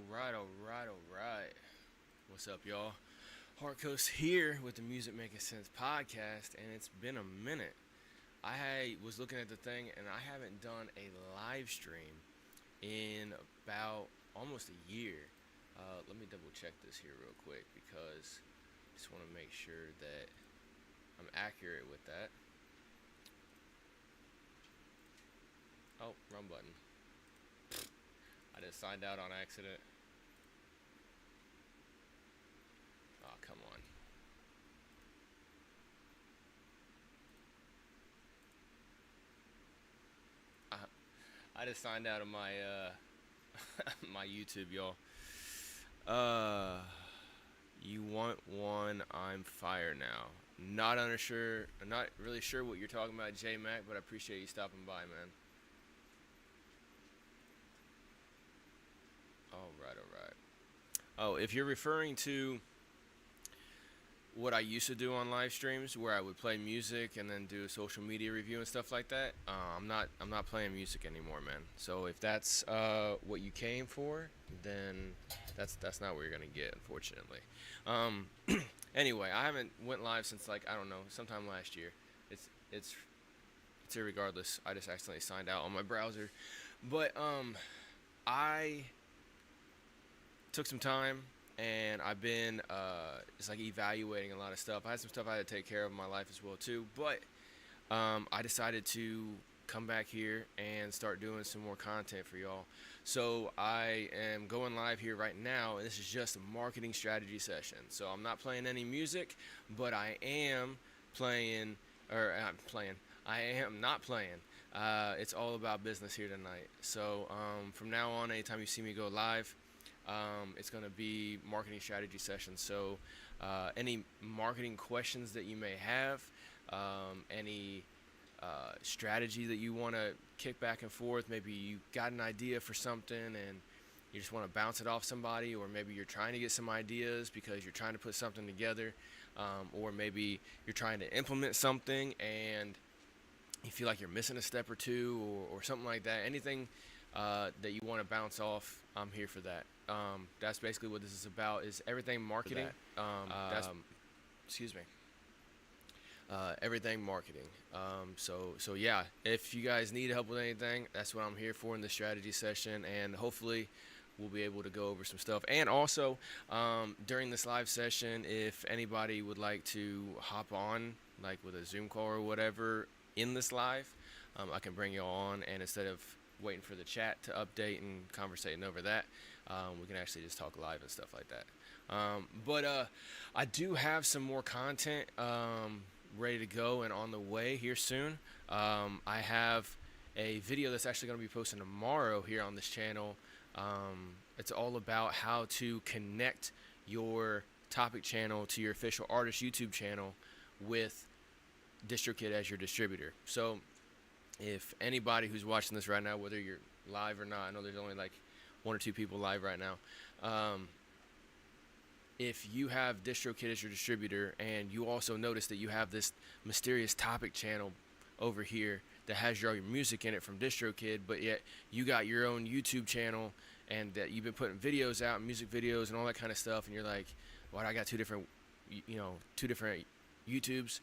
All right. What's up, y'all? Harkos here with the Makin Cents Podcast, and it's been a minute. Was looking at the thing, and I haven't done a live stream in about almost a year. Let me double check this here real quick because I just want to make sure that I'm accurate with that. Oh, wrong button. I just signed out on accident. Oh, come on. I just signed out of my my YouTube, y'all. You want one? I'm fire now. Not really sure what you're talking about, J Mac, but I appreciate you stopping by, man. All right. Oh, if you're referring to what I used to do on live streams, where I would play music and then do a social media review and stuff like that, I'm not playing music anymore, man. So if that's what you came for, then that's not what you're gonna get, unfortunately. Um, anyway, I haven't went live since, like, I don't know, sometime last year. It's irregardless. I just accidentally signed out on my browser, but I took some time and I've been just like evaluating a lot of stuff. I had some stuff I had to take care of in my life as well too, but I decided to come back here and start doing some more content for y'all. So I am going live here right now, and this is just a marketing strategy session. So I'm not playing any music, but I am playing, or I'm playing. I am not playing. It's all about business here tonight. So from now on, anytime you see me go live, it's going to be marketing strategy sessions. So any marketing questions that you may have, any strategy that you want to kick back and forth, maybe you got an idea for something and you just want to bounce it off somebody, or maybe you're trying to get some ideas because you're trying to put something together, or maybe you're trying to implement something and you feel like you're missing a step or two, or something like that. Anything that you want to bounce off, I'm here for that. That's basically what this is about, is everything marketing. Excuse me. Everything marketing. So yeah, if you guys need help with anything, that's what I'm here for in the strategy session, and hopefully we'll be able to go over some stuff. And also, during this live session, if anybody would like to hop on, like with a Zoom call or whatever, in this live, I can bring you all on, and instead of waiting for the chat to update and conversating over that, we can actually just talk live and stuff like that. But I do have some more content ready to go and on the way here soon. I have a video that's actually going to be posted tomorrow here on this channel. It's all about how to connect your topic channel to your official artist YouTube channel with DistroKid as your distributor. So if anybody who's watching this right now, whether you're live or not, I know there's only like one or two people live right now. If you have DistroKid as your distributor and you also notice that you have this mysterious topic channel over here that has your music in it from DistroKid, but yet you got your own YouTube channel and that you've been putting videos out, music videos and all that kind of stuff, and you're like, why do I got two different YouTubes?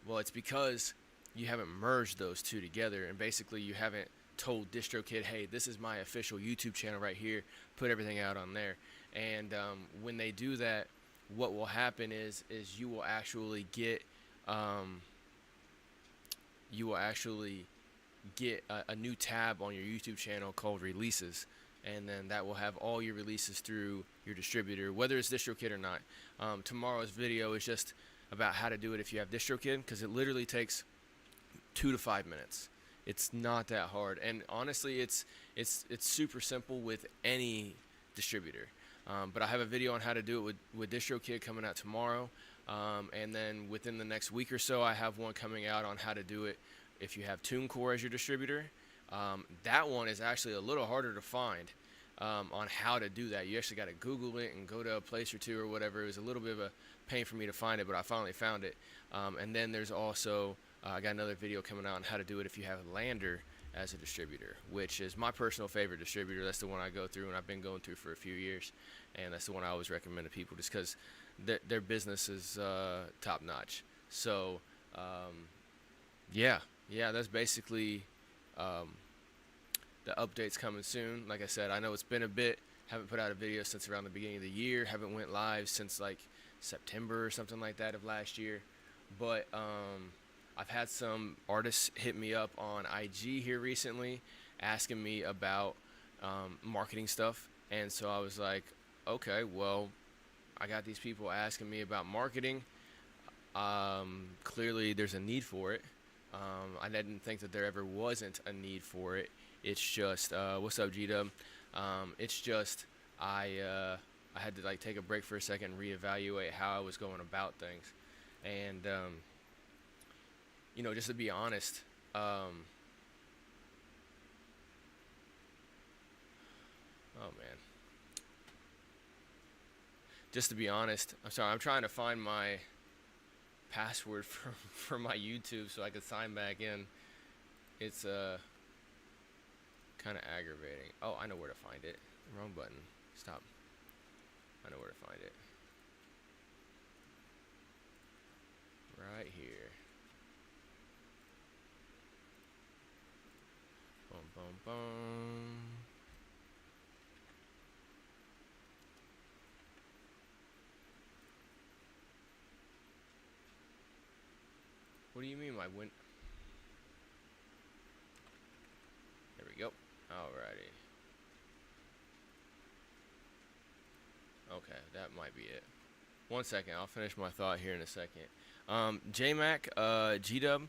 Well, it's because you haven't merged those two together, and basically you haven't told DistroKid, hey, this is my official YouTube channel right here, put everything out on there. And when they do that, what will happen is you will actually get a new tab on your YouTube channel called releases, and then that will have all your releases through your distributor, whether it's DistroKid or not. Tomorrow's video is just about how to do it if you have DistroKid, because it literally takes 2 to 5 minutes. It's not that hard, and honestly, it's super simple with any distributor. But I have a video on how to do it with DistroKid coming out tomorrow, and then within the next week or so, I have one coming out on how to do it if you have TuneCore as your distributor. That one is actually a little harder to find on how to do that. You actually got to Google it and go to a place or two or whatever. It was a little bit of a pain for me to find it, but I finally found it. And then there's also I got another video coming out on how to do it if you have Lander as a distributor, which is my personal favorite distributor. That's the one I go through, and I've been going through for a few years, and that's the one I always recommend to people just because their business is top notch. So, yeah, that's basically the updates coming soon. Like I said, I know it's been a bit. Haven't put out a video since around the beginning of the year. Haven't went live since like September or something like that of last year. But I've had some artists hit me up on IG here recently asking me about marketing stuff. And so I was like, okay, well, I got these people asking me about marketing. Clearly there's a need for it. I didn't think that there ever wasn't a need for it. It's just, what's up, G-Dub? It's just, I had to like take a break for a second and reevaluate how I was going about things. And, just to be honest, oh man. Just to be honest, I'm sorry, I'm trying to find my password for my YouTube so I can sign back in. It's kind of aggravating. Oh, I know where to find it. Wrong button. Stop. I know where to find it. Right here. Boom, boom, boom. What do you mean my win? There we go. Alrighty. Okay, that might be it. One second, I'll finish my thought here in a second. J-Mac, G-Dub,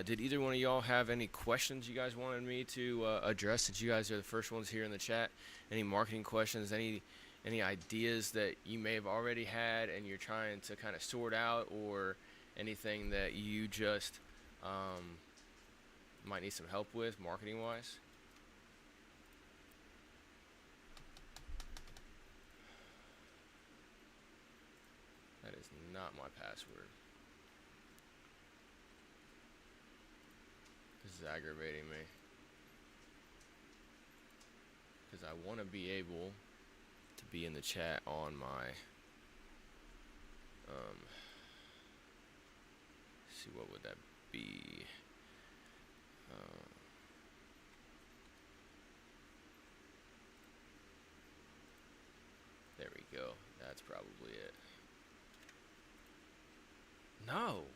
did either one of y'all have any questions you guys wanted me to address, since you guys are the first ones here in the chat? Any marketing questions, any ideas that you may have already had and you're trying to kind of sort out, or anything that you just might need some help with marketing-wise? That is not my password. This is aggravating me, because I want to be able to be in the chat on my see, what would that be? There we go. That's probably it. No!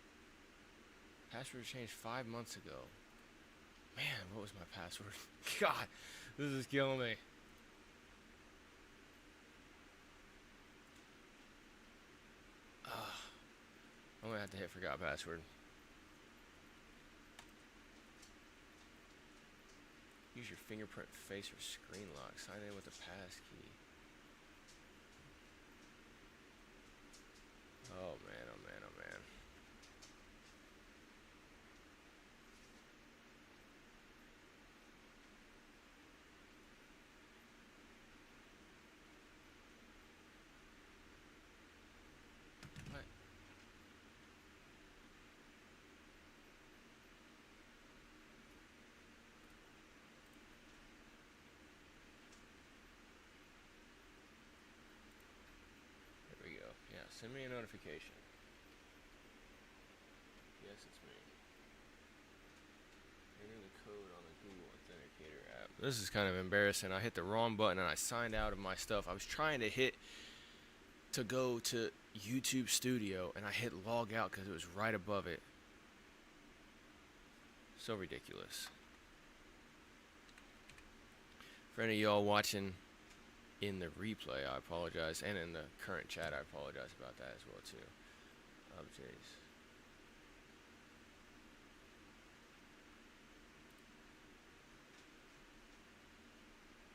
Password changed 5 months ago. Man, what was my password? God, this is killing me. I'm gonna have to hit forgot password. Use your fingerprint, face, or screen lock. Sign in with the pass key. Oh man, oh man, oh man. What? There we go. Yeah, send me a notification. Yes, it's me. Enter the code on the Google Authenticator app. This is kind of embarrassing. I hit the wrong button and I signed out of my stuff. I was trying to hit to go to YouTube Studio and I hit log out because it was right above it. So ridiculous. For any of y'all watching in the replay, I apologize. And in the current chat, I apologize about that as well too. Updates.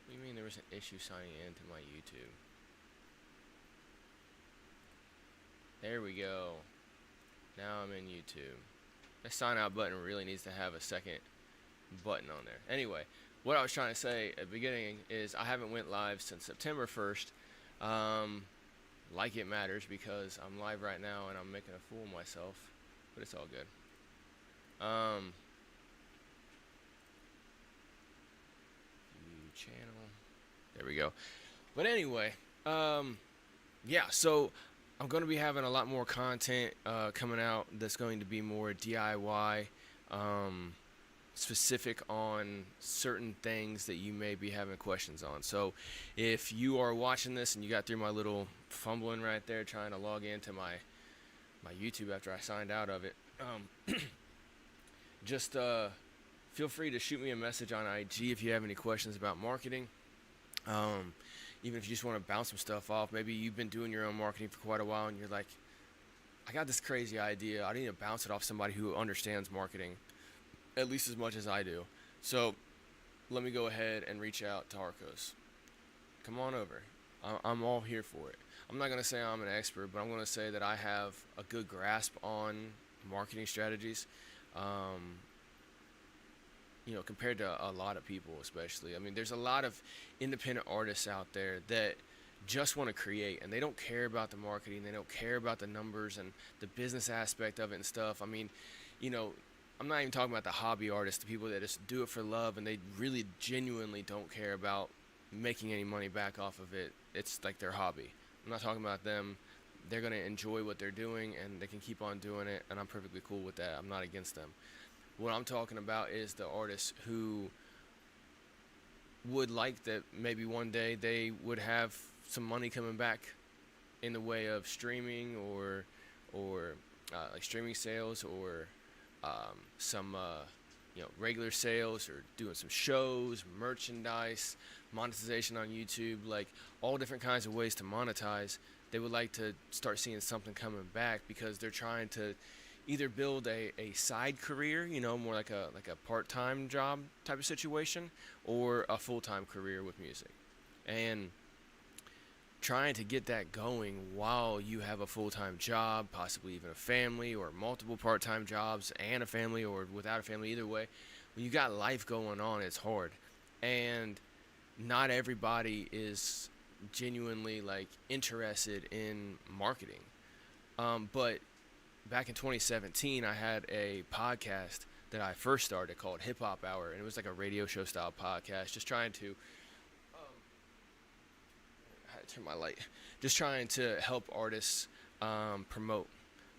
What do you mean there was an issue signing into my YouTube? There we go. Now I'm in YouTube. The sign out button really needs to have a second button on there. Anyway, what I was trying to say at the beginning is I haven't went live since September 1st. Like it matters, because I'm live right now and I'm making a fool of myself, but it's all good. channel. There we go. But anyway, yeah, so I'm going to be having a lot more content coming out that's going to be more DIY, specific on certain things that you may be having questions on. So if you are watching this and you got through my little fumbling right there trying to log into my YouTube after I signed out of it, just feel free to shoot me a message on IG if you have any questions about marketing. Even if you just want to bounce some stuff off. Maybe you've been doing your own marketing for quite a while and you're like, I got this crazy idea. I need to bounce it off somebody who understands marketing at least as much as I do. So let me go ahead and reach out to Harkos. Come on over. I'm all here for it. I'm not going to say I'm an expert, but I'm going to say that I have a good grasp on marketing strategies. Compared to a lot of people, especially. I mean, there's a lot of independent artists out there that just want to create, and they don't care about the marketing. They don't care about the numbers and the business aspect of it and stuff. I mean, I'm not even talking about the hobby artists, the people that just do it for love, and they really genuinely don't care about making any money back off of it. It's like their hobby. I'm not talking about them. They're going to enjoy what they're doing, and they can keep on doing it, and I'm perfectly cool with that. I'm not against them. What I'm talking about is the artists who would like that maybe one day they would have some money coming back in the way of streaming or like streaming sales or some regular sales, or doing some shows, merchandise, monetization on YouTube, like all different kinds of ways to monetize. They would like to start seeing something coming back because they're trying to either build a side career, more like a part-time job type of situation, or a full-time career with music. And trying to get that going while you have a full-time job, possibly even a family, or multiple part-time jobs and a family, or without a family, either way. When you got life going on, it's hard. And not everybody is genuinely interested in marketing. But back in 2017, I had a podcast that I first started called Hip Hop Hour, and it was like a radio show style podcast, just trying to I had to turn my light. Just trying to help artists promote.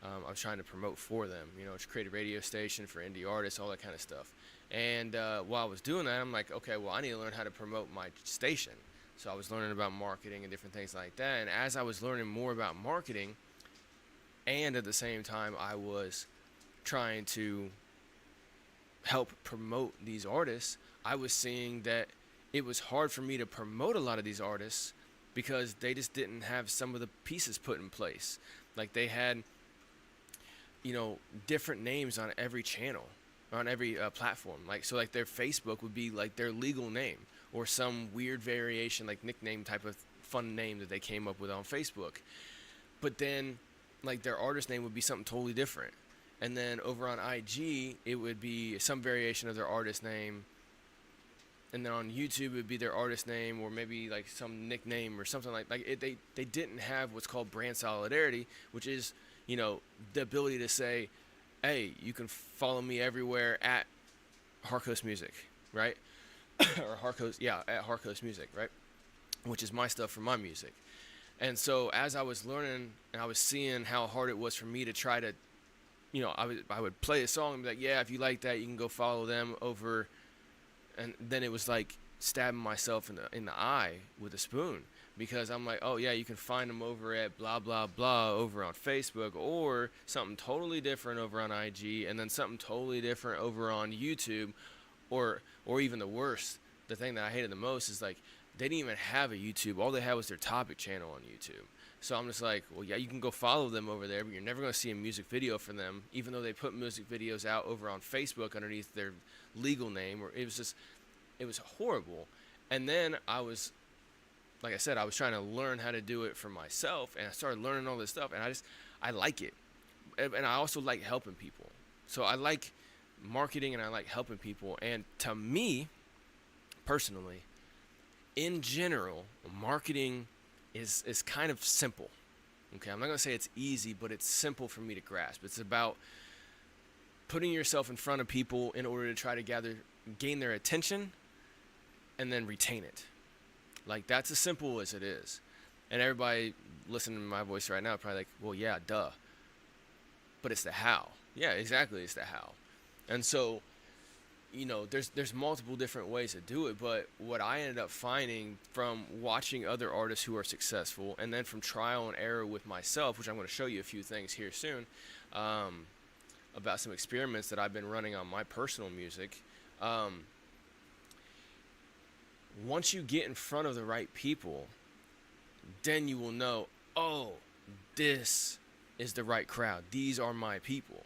I was trying to promote for them, to create a radio station for indie artists, all that kind of stuff. And while I was doing that, I'm like, okay, well, I need to learn how to promote my station. So I was learning about marketing and different things like that. And as I was learning more about marketing, and at the same time, I was trying to help promote these artists, I was seeing that it was hard for me to promote a lot of these artists because they just didn't have some of the pieces put in place. Like they had, different names on every channel, on every platform. So their Facebook would be like their legal name, or some weird variation, like nickname type of fun name that they came up with on Facebook. But then their artist name would be something totally different. And then over on IG, it would be some variation of their artist name. And then on YouTube, it would be their artist name, or maybe some nickname or something they didn't have what's called brand solidarity, which is, the ability to say, hey, you can follow me everywhere at Harkos Music, right? Or Harkos, at Harkos Music, right? Which is my stuff for my music. And so as I was learning and I was seeing how hard it was for me to try to, I would play a song and be like, yeah, if you like that, you can go follow them over. And then it was like stabbing myself in the eye with a spoon, because I'm like, oh yeah, you can find them over at blah, blah, blah over on Facebook, or something totally different over on IG, and then something totally different over on YouTube, or even the worst, the thing that I hated the most is they didn't even have a YouTube. All they had was their topic channel on YouTube. So I'm just like, well, yeah, you can go follow them over there, but you're never going to see a music video from them, even though they put music videos out over on Facebook underneath their legal name. Or it was horrible. And then I was, like I said, I was trying to learn how to do it for myself, and I started learning all this stuff, and I like it. And I also like helping people. So I like marketing, and I like helping people. And to me, personally, in general, marketing is kind of simple. Okay, I'm not going to say it's easy, but it's simple for me to grasp. It's about putting yourself in front of people in order to try to gain their attention, and then retain it. Like, that's as simple as it is. And everybody listening to my voice right now probably like, well, yeah, duh. But it's the how. Yeah, exactly, it's the how. And so, there's multiple different ways to do it, but what I ended up finding from watching other artists who are successful, and then from trial and error with myself, which I'm going to show you a few things here soon, about some experiments that I've been running on my personal music. Once you get in front of the right people, then you will know, oh, this is the right crowd. These are my people.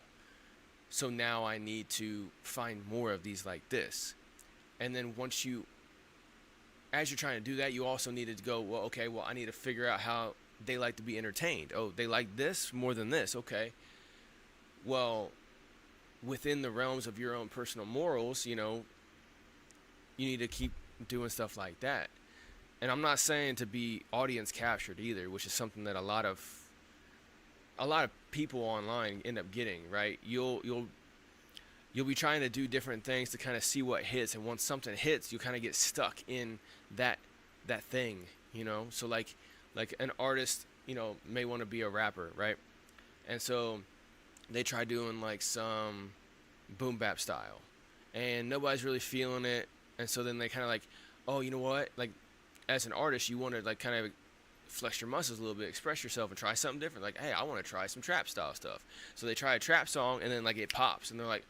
So now I need to find more of these like this. And then as you're trying to do that, you also need to go, I need to figure out how they like to be entertained. Oh, they like this more than this. Okay. Well, within the realms of your own personal morals, you need to keep doing stuff like that. And I'm not saying to be audience captured either, which is something that a lot of people online end up getting, right? You'll be trying to do different things to kind of see what hits, and once something hits, you kind of get stuck in that thing, So like an artist, may want to be a rapper, right? And so they try doing like some boom bap style, and nobody's really feeling it, and so then they kind of like, oh, you know what? Like, as an artist, you want to like kind of flex your muscles a little bit, express yourself, and try something different. Like, hey, I want to try some trap style stuff. So they try a trap song, and then like it pops, and they're like,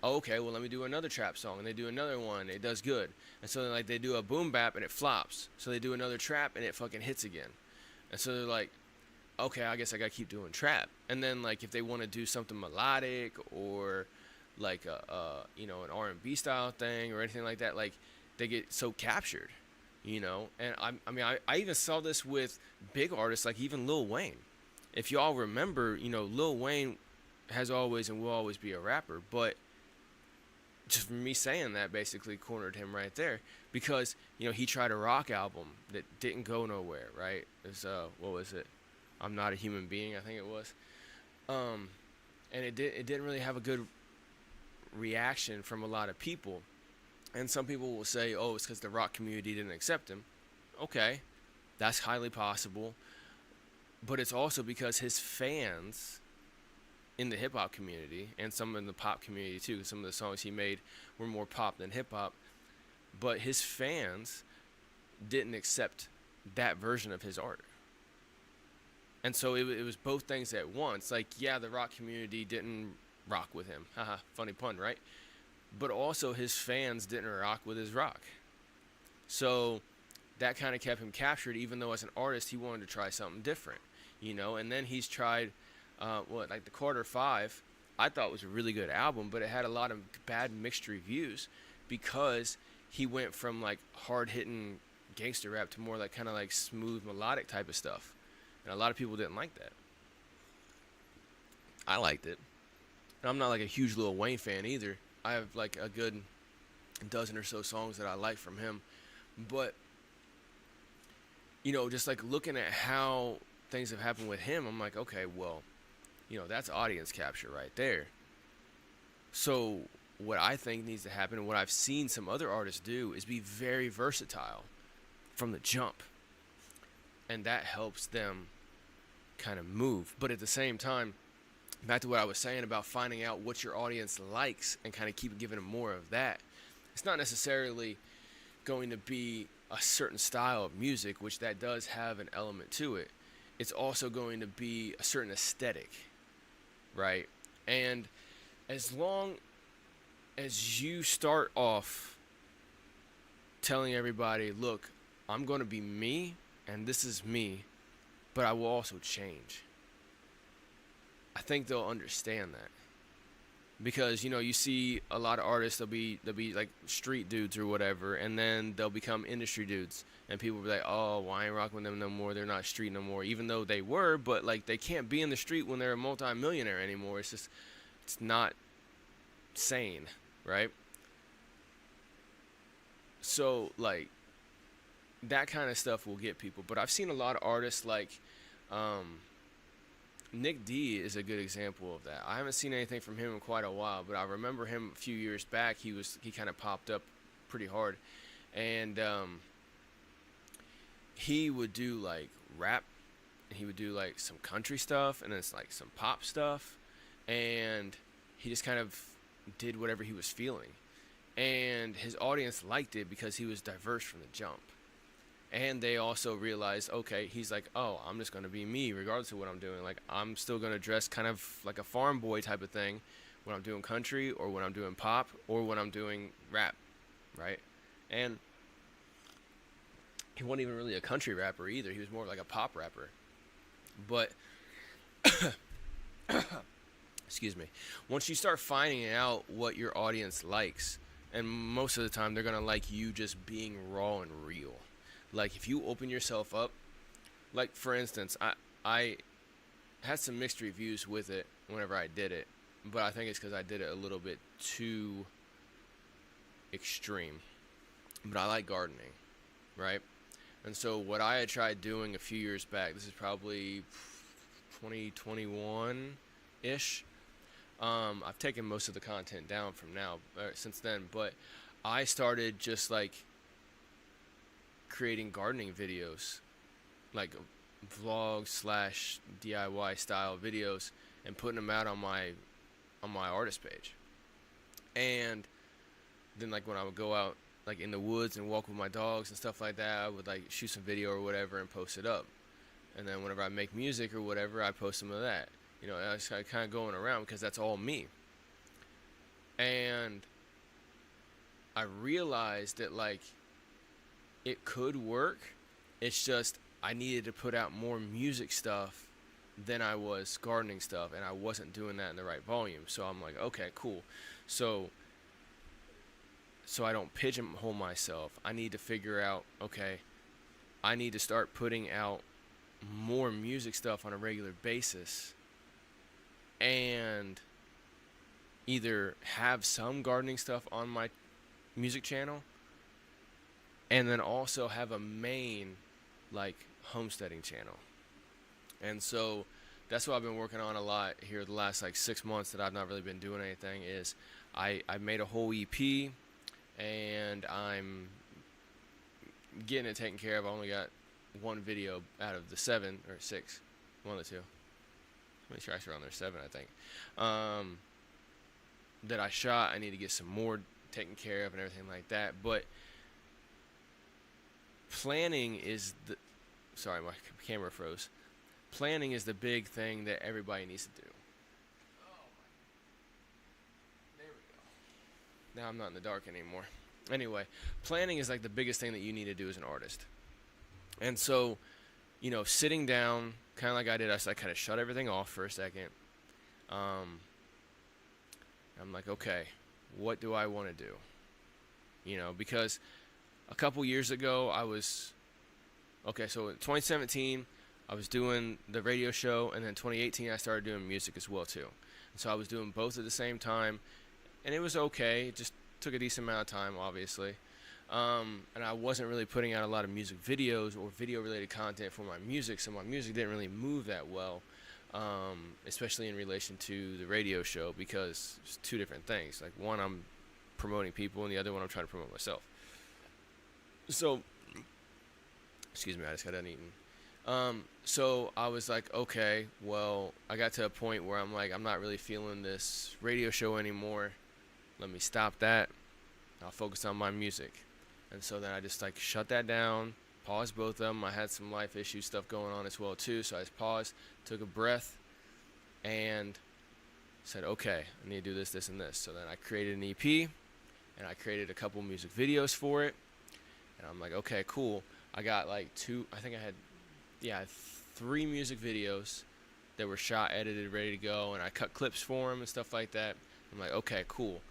oh, okay, well, let me do another trap song. And they do another one, it does good. And so then like they do a boom bap, and it flops. So they do another trap, and it fucking hits again. And so they're like, okay, I guess I gotta keep doing trap. And then like if they want to do something melodic or like an R&B style thing or anything like that, like they get so captured. And I even saw this with big artists like even Lil Wayne. If y'all remember, Lil Wayne has always and will always be a rapper, but just me saying that basically cornered him right there, because he tried a rock album that didn't go nowhere, right? It was what was it? I'm Not a Human Being, I think it was. And it didn't really have a good reaction from a lot of people. And some people will say, oh, it's because the rock community didn't accept him. Okay, that's highly possible. But it's also because his fans in the hip-hop community, and some in the pop community too, some of the songs he made were more pop than hip-hop, but his fans didn't accept that version of his art. And so it was both things at once. Like, yeah, the rock community didn't rock with him. Haha, funny pun, right? But also his fans didn't rock with his rock. So that kind of kept him captured, even though as an artist he wanted to try something different, And then he's tried, like the Carter 5, I thought was a really good album, but it had a lot of bad mixed reviews because he went from like hard-hitting gangster rap to more like kind of like smooth melodic type of stuff. And a lot of people didn't like that. I liked it. And I'm not like a huge Lil Wayne fan either. I have like a good dozen or so songs that I like from him. But, just like looking at how things have happened with him, I'm like, okay, well, that's audience capture right there. So what I think needs to happen, and what I've seen some other artists do, is be very versatile from the jump. And that helps them kind of move. But at the same time, back to what I was saying about finding out what your audience likes and kind of keep giving them more of that. It's not necessarily going to be a certain style of music, which that does have an element to it. It's also going to be a certain aesthetic, right? And as long as you start off telling everybody, look, I'm going to be me, and this is me, but I will also change, I think they'll understand that. Because, you see a lot of artists, they'll be like street dudes or whatever, and then they'll become industry dudes. And people will be like, oh, well, I ain't rocking with them no more. They're not street no more. Even though they were, but like they can't be in the street when they're a multi-millionaire anymore. It's not sane, right? So, like, that kind of stuff will get people. But I've seen a lot of artists like Nick D is a good example of that. I haven't seen anything from him in quite a while, but I remember him a few years back. He kind of popped up pretty hard, And he would do like rap, and he would do like some country stuff, and then it's like some pop stuff, and he just kind of did whatever he was feeling. And his audience liked it because he was diverse from the jump. And they also realized, okay, he's like, oh, I'm just going to be me regardless of what I'm doing. Like, I'm still going to dress kind of like a farm boy type of thing when I'm doing country or when I'm doing pop or when I'm doing rap, right? And he wasn't even really a country rapper either. He was more like a pop rapper. But, excuse me, once you start finding out what your audience likes, and most of the time they're going to like you just being raw and real. Like, if you open yourself up, like, for instance, I had some mixed reviews with it whenever I did it, but I think it's because I did it a little bit too extreme. But I like gardening, right? And so what I had tried doing a few years back, this is probably 2021-ish. I've taken most of the content down from since then, but I started just, like, creating gardening videos, like vlog / DIY style videos, and putting them out on my artist page. And then, like, when I would go out like in the woods and walk with my dogs and stuff like that, I would like shoot some video or whatever and post it up. And then whenever I make music or whatever, I post some of that. You know, I was kind of going around because that's all me. And I realized that, like, it could work. It's just I needed to put out more music stuff than I was gardening stuff, and I wasn't doing that in the right volume. So I'm like, okay, cool. So I don't pigeonhole myself. I need to figure out, okay, I need to start putting out more music stuff on a regular basis, and either have some gardening stuff on my music channel, and then also have a main, like, homesteading channel. And so that's what I've been working on a lot here the last, like, 6 months that I've not really been doing anything, is I made a whole EP, and I'm getting it taken care of. I only got one video out of the 7 or 6, one of the two. I'm sure I around there 7, I think. That I shot. I need to get some more taken care of and everything like that. But planning is the... Sorry, my camera froze. Planning is the big thing that everybody needs to do. There we go. Now I'm not in the dark anymore. Anyway, planning is like the biggest thing that you need to do as an artist. And so, you know, sitting down, kind of like I did, I kind of shut everything off for a second. I'm like, okay, what do I want to do? You know, because a couple years ago, so in 2017, I was doing the radio show, and then 2018, I started doing music as well, too. And so I was doing both at the same time, and it was okay. It just took a decent amount of time, obviously. And I wasn't really putting out a lot of music videos or video-related content for my music, so my music didn't really move that well, especially in relation to the radio show, because it's two different things. Like, one, I'm promoting people, and the other one, I'm trying to promote myself. So, excuse me, I just got done eating. So I was like, okay, well, I got to a point where I'm like, I'm not really feeling this radio show anymore. Let me stop that. I'll focus on my music. And so then I just, like, shut that down, paused both of them. I had some life issue stuff going on as well, too. So I just paused, took a breath, and said, okay, I need to do this, this, and this. So then I created an EP, and I created a couple music videos for it. And I'm like, okay, cool. I got, like, 3 music videos that were shot, edited, ready to go, and I cut clips for them and stuff like that. I'm like, okay, cool.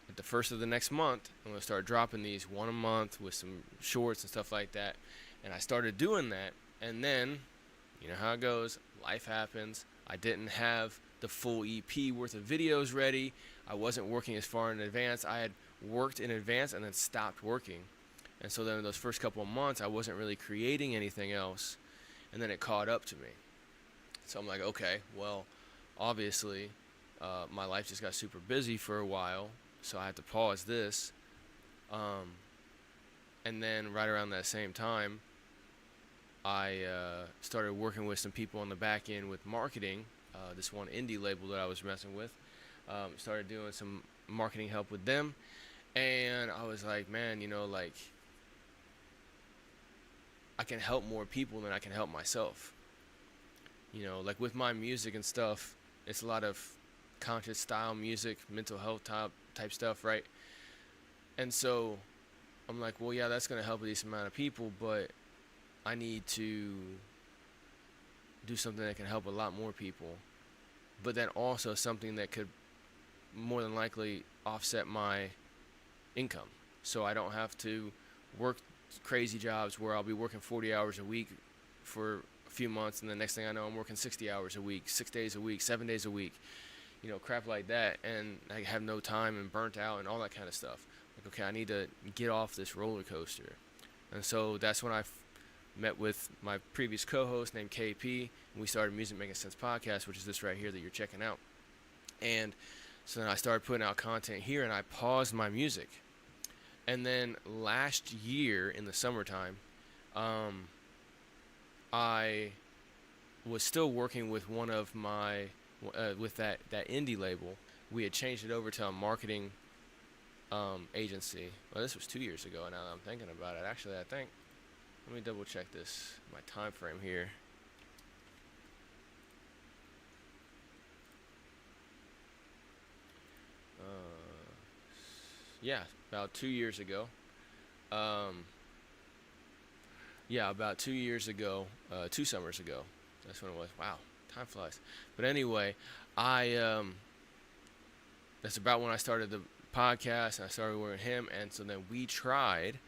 At the first of the next month, I'm going to start dropping these one a month with some shorts and stuff like that. And I started doing that, and then, you know how it goes, life happens. I didn't have the full EP worth of videos ready. I wasn't working as far in advance. I had worked in advance and then stopped working. And so then in those first couple of months, I wasn't really creating anything else. And then it caught up to me. So I'm like, okay, well, obviously, my life just got super busy for a while. So I had to pause this. And then right around that same time, I started working with some people on the back end with marketing. This one indie label that I was messing with, started doing some marketing help with them, and I was like, man, like I can help more people than I can help myself. Like with my music and stuff, it's a lot of conscious style music, mental health type stuff, right? And so I'm like, well, yeah, that's gonna help a decent amount of people, but I need to do something that can help a lot more people, but then also something that could more than likely offset my income, so I don't have to work crazy jobs where I'll be working 40 hours a week for a few months, and the next thing I know I'm working 60 hours a week, 6 days a week, 7 days a week, crap like that, and I have no time and burnt out and all that kind of stuff. Like, okay, I need to get off this roller coaster. And so that's when I met with my previous co-host named KP, and we started Makin Cents Podcast, which is this right here that you're checking out. And so then I started putting out content here, and I paused my music. And then last year in the summertime, I was still working with one of my with that indie label. We had changed it over to a marketing agency. Well, this was 2 years ago now that I'm thinking about it. Actually, I think, let me double check this, my time frame here. Yeah, about 2 years ago. About 2 years ago, 2 summers ago. That's when it was. Wow, time flies. But anyway, that's about when I started the podcast, and I started working with him, and so then we tried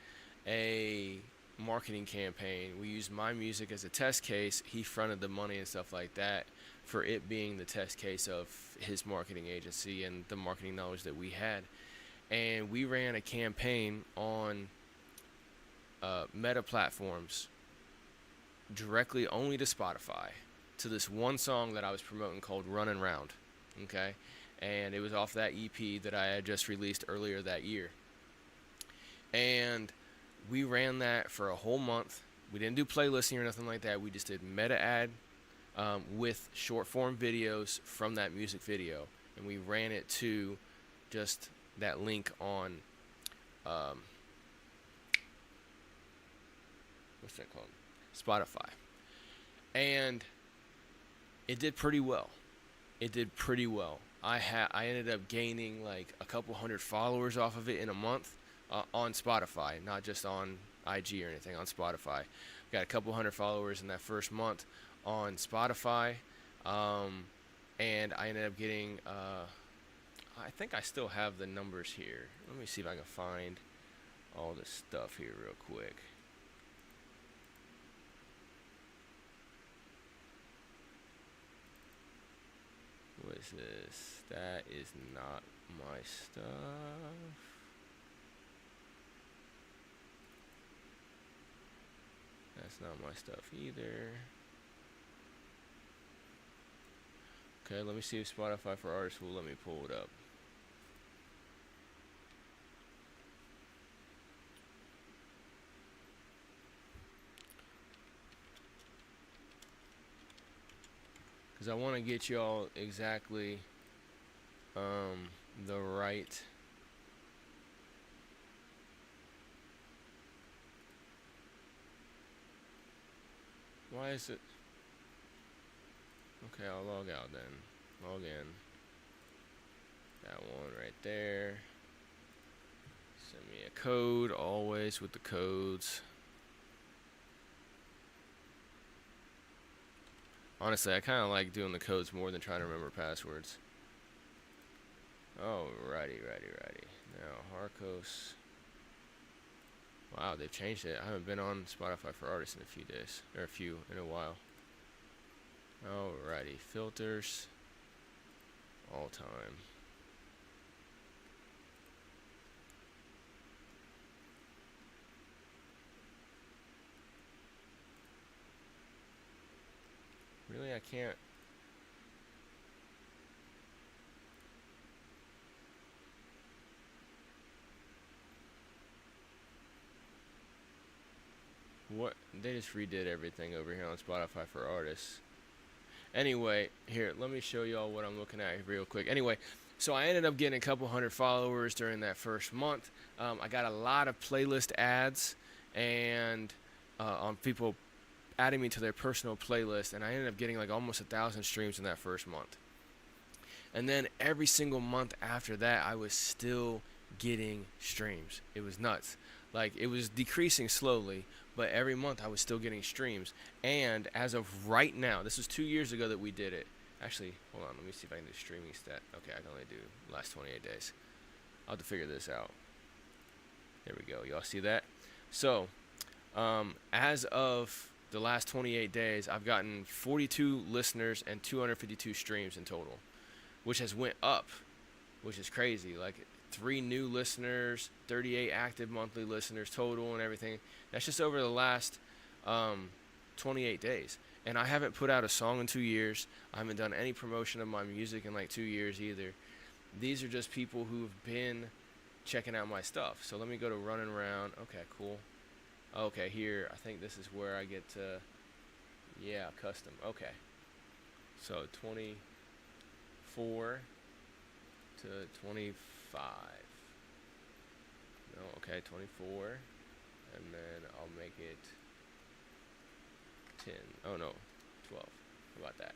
a marketing campaign. We used my music as a test case. He fronted the money and stuff like that for it being the test case of his marketing agency and the marketing knowledge that we had. And we ran a campaign on meta platforms directly only to Spotify, to this one song that I was promoting called Runnin' Round, okay? And it was off that EP that I had just released earlier that year. And we ran that for a whole month. We didn't do playlisting or nothing like that. We just did meta ad with short form videos from that music video. And we ran it to just that link on, what's that called? Spotify. And it did pretty well. I ended up gaining like a couple hundred followers off of it in a month on Spotify, not just on IG or anything, on Spotify. Got a couple hundred followers in that first month on Spotify, and I ended up getting, I think I still have the numbers here. Let me see if I can find all this stuff here real quick. What is this? That is not my stuff. That's not my stuff either. Okay, let me see if Spotify for Artists will let me pull it up. Because I want to get y'all exactly the right why is it okay? I'll log out then, log in, that one right there. Send me a code, always with the codes. Honestly, I kind of like doing the codes more than trying to remember passwords. Oh, righty. Now, Harkos. Wow, they've changed it. I haven't been on Spotify for Artists in a few days. Or in a while. Alrighty, filters. All time. Really, I can't. What? They just redid everything over here on Spotify for artists. Anyway, here, let me show y'all what I'm looking at real quick. Anyway, so I ended up getting a couple hundred followers during that first month. I got a lot of playlist ads and on people adding me to their personal playlist, and I ended up getting like almost 1,000 streams in that first month. And then every single month after that, I was still getting streams. It was nuts. Like, it was decreasing slowly, but every month I was still getting streams. And as of right now, this was 2 years ago that we did it. Actually, hold on, let me see if I can do streaming stat. Okay, I can only do last 28 days. I'll have to figure this out. There we go. Y'all see that? So, as of the last 28 days, I've gotten 42 listeners and 252 streams in total, which has went up, which is crazy. Like, 3 new listeners, 38 active monthly listeners total and everything. That's just over the last 28 days. And I haven't put out a song in 2 years. I haven't done any promotion of my music in like 2 years either. These are just people who've been checking out my stuff. So let me go to running around. Okay, cool. Okay, here, I think this is where I get to, yeah, custom. Okay. So 24 to 25. No, okay, 24. And then I'll make it 10. Oh, no, 12. How about that?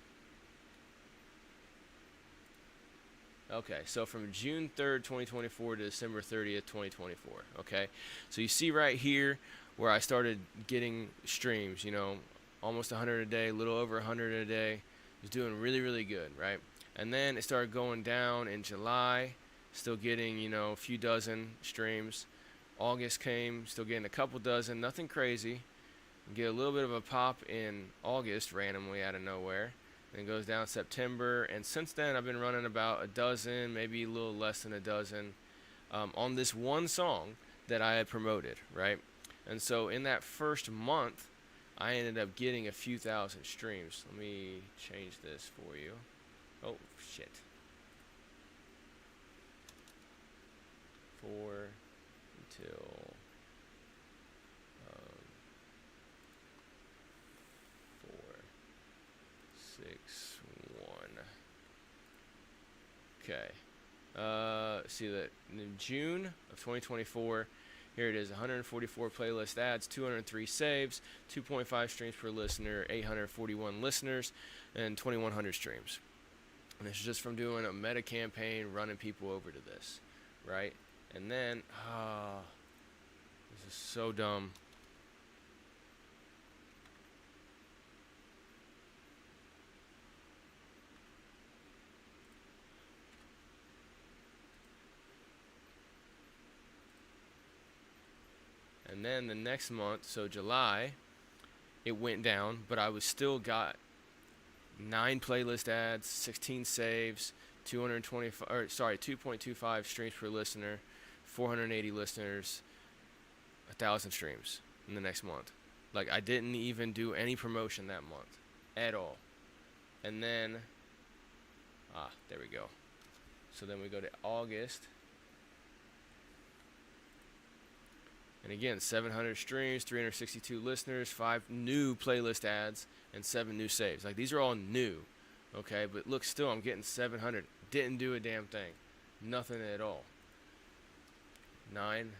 Okay, so from June 3rd, 2024 to December 30th, 2024, okay? So you see right here where I started getting streams, you know, almost 100 a day, a little over 100 a day. It was doing really, really good, right? And then it started going down in July, still getting, you know, a few dozen streams. August came, still getting a couple dozen, nothing crazy. Get a little bit of a pop in August randomly out of nowhere. Then it goes down September, and since then I've been running about a dozen, maybe a little less than a dozen, on this one song that I had promoted, right? And so in that first month, I ended up getting a few thousand streams. Let me change this for you. Oh, shit. 4 until 4, 6, 1. Okay. See that in June of 2024, here it is, 144 playlist ads, 203 saves, 2.5 streams per listener, 841 listeners, and 2,100 streams. And this is just from doing a meta campaign, running people over to this, right? And then, this is so dumb. And then the next month, so July, it went down, but I was still got 9 playlist ads, 16 saves, 2.25 streams per listener, 480 listeners, 1,000 streams in the next month. Like, I didn't even do any promotion that month at all. And then, there we go. So then we go to August. And again, 700 streams, 362 listeners, 5 new playlist ads, and 7 new saves. Like, these are all new, okay? But look, still, I'm getting 700. Didn't do a damn thing. Nothing at all. 9.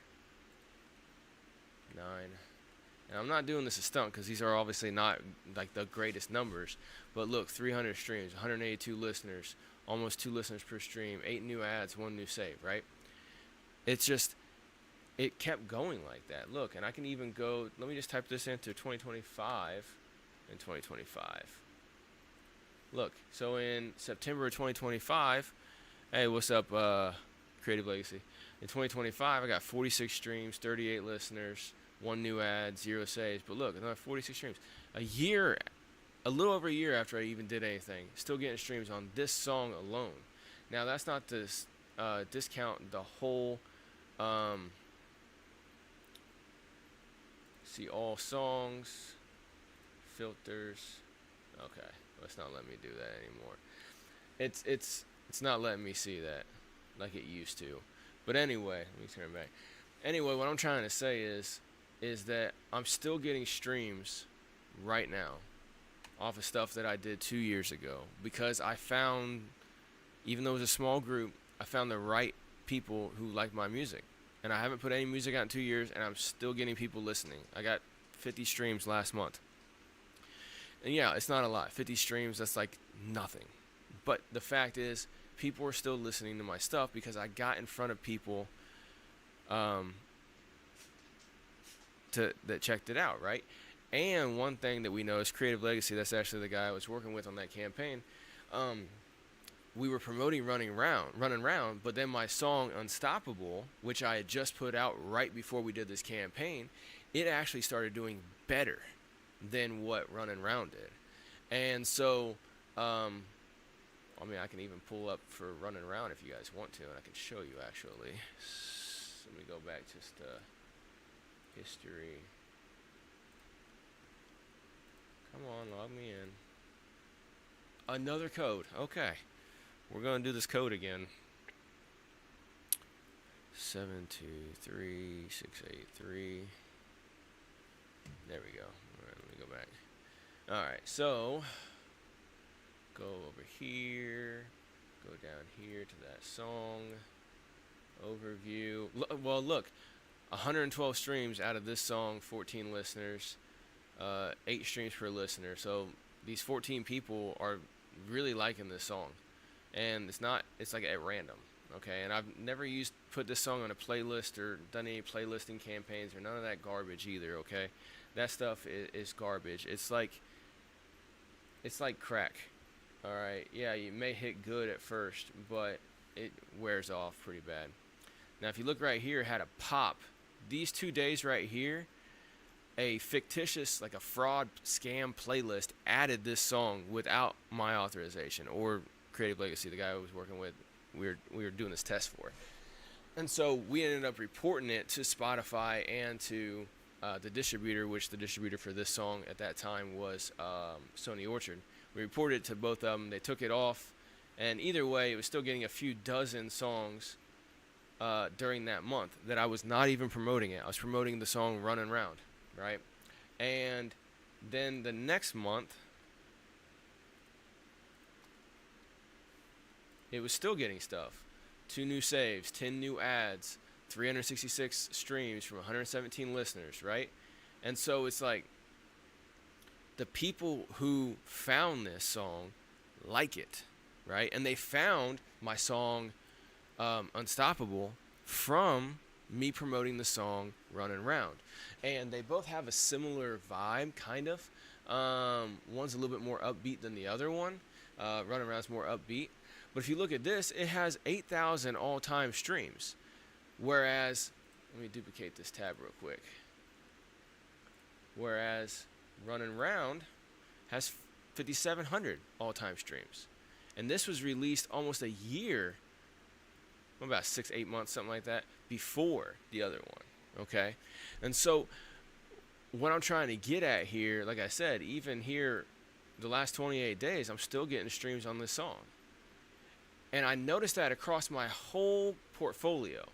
And I'm not doing this a stunt because these are obviously not, like, the greatest numbers. But look, 300 streams, 182 listeners, almost 2 listeners per stream, 8 new ads, 1 new save, right? It's just... it kept going like that. Look, and I can even go, let me just type this into 2025 and 2025. Look, so in September of 2025, hey, what's up, Creative Legacy? In 2025, I got 46 streams, 38 listeners, 1 new ad, 0 saves. But look, another 46 streams. A little over a year after I even did anything, still getting streams on this song alone. Now, that's not to discount the whole... see all songs, filters. Okay, it's not letting me do that anymore. It's not letting me see that like it used to. But anyway, let me turn back. Anyway, what I'm trying to say is is that I'm still getting streams right now off of stuff that I did 2 years ago, because I found, even though it was a small group, I found the right people who like my music. And I haven't put any music out in 2 years, and I'm still getting people listening. I got 50 streams last month. And yeah, it's not a lot. 50 streams, that's like nothing. But the fact is, people are still listening to my stuff because I got in front of people that checked it out, right? And one thing that we know is Creative Legacy. That's actually the guy I was working with on that campaign. We were promoting Running Round, but then my song Unstoppable, which I had just put out right before we did this campaign, it actually started doing better than what Running Round did. And so, I mean, I can even pull up for Running Round if you guys want to, and I can show you actually. Let me go back just history. Come on, log me in. Another code. Okay. We're going to do this code again. 723683. There we go. All right, let me go back. All right, so go over here. Go down here to that song. Overview. Well, look. 112 streams out of this song, 14 listeners, 8 streams per listener. So these 14 people are really liking this song, and it's like at random, okay? And I've never put this song on a playlist or done any playlisting campaigns or none of that garbage either, okay? That stuff is garbage. It's like crack, all right? Yeah, you may hit good at first, but it wears off pretty bad. Now, if you look right here, it had a pop. These 2 days right here, a fictitious, like a fraud scam playlist added this song without my authorization, or Creative Legacy, the guy I was working with, we were doing this test for. And so we ended up reporting it to Spotify and to the distributor, which the distributor for this song at that time was Sony Orchard. We reported it to both of them. They took it off, and either way, it was still getting a few dozen songs during that month that I was not even promoting it. I was promoting the song Running Round, right? And then the next month, it was still getting stuff. 2 new saves, 10 new ads, 366 streams from 117 listeners, right? And so it's like the people who found this song like it, right? And they found my song Unstoppable from me promoting the song Running Round. And they both have a similar vibe, kind of. One's a little bit more upbeat than the other one. Running Round's more upbeat. But if you look at this, it has 8,000 all-time streams. Whereas, let me duplicate this tab real quick. Whereas Running Round has 5,700 all-time streams. And this was released almost a year, about 6-8 months, something like that, before the other one, okay? And so what I'm trying to get at here, like I said, even here, the last 28 days, I'm still getting streams on this song. And I noticed that across my whole portfolio.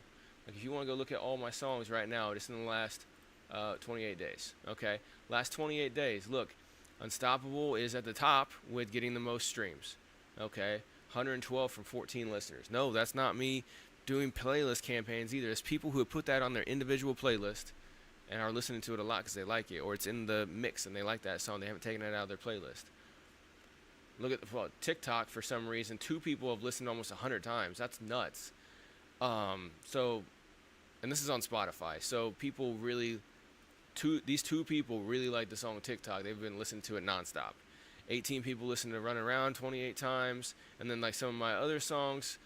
Like if you want to go look at all my songs right now, just in the last 28 days, okay? Last 28 days, look, Unstoppable is at the top with getting the most streams, okay? 112 from 14 listeners. No, that's not me doing playlist campaigns either. It's people who have put that on their individual playlist and are listening to it a lot because they like it, or it's in the mix and they like that song. They haven't taken it out of their playlist. Look at TikTok. For some reason, 2 people have listened almost 100 times. That's nuts. And this is on Spotify. So people really, these 2 people really like the song TikTok. They've been listening to it nonstop. 18 people listen to Run Around 28 times, and then like some of my other songs,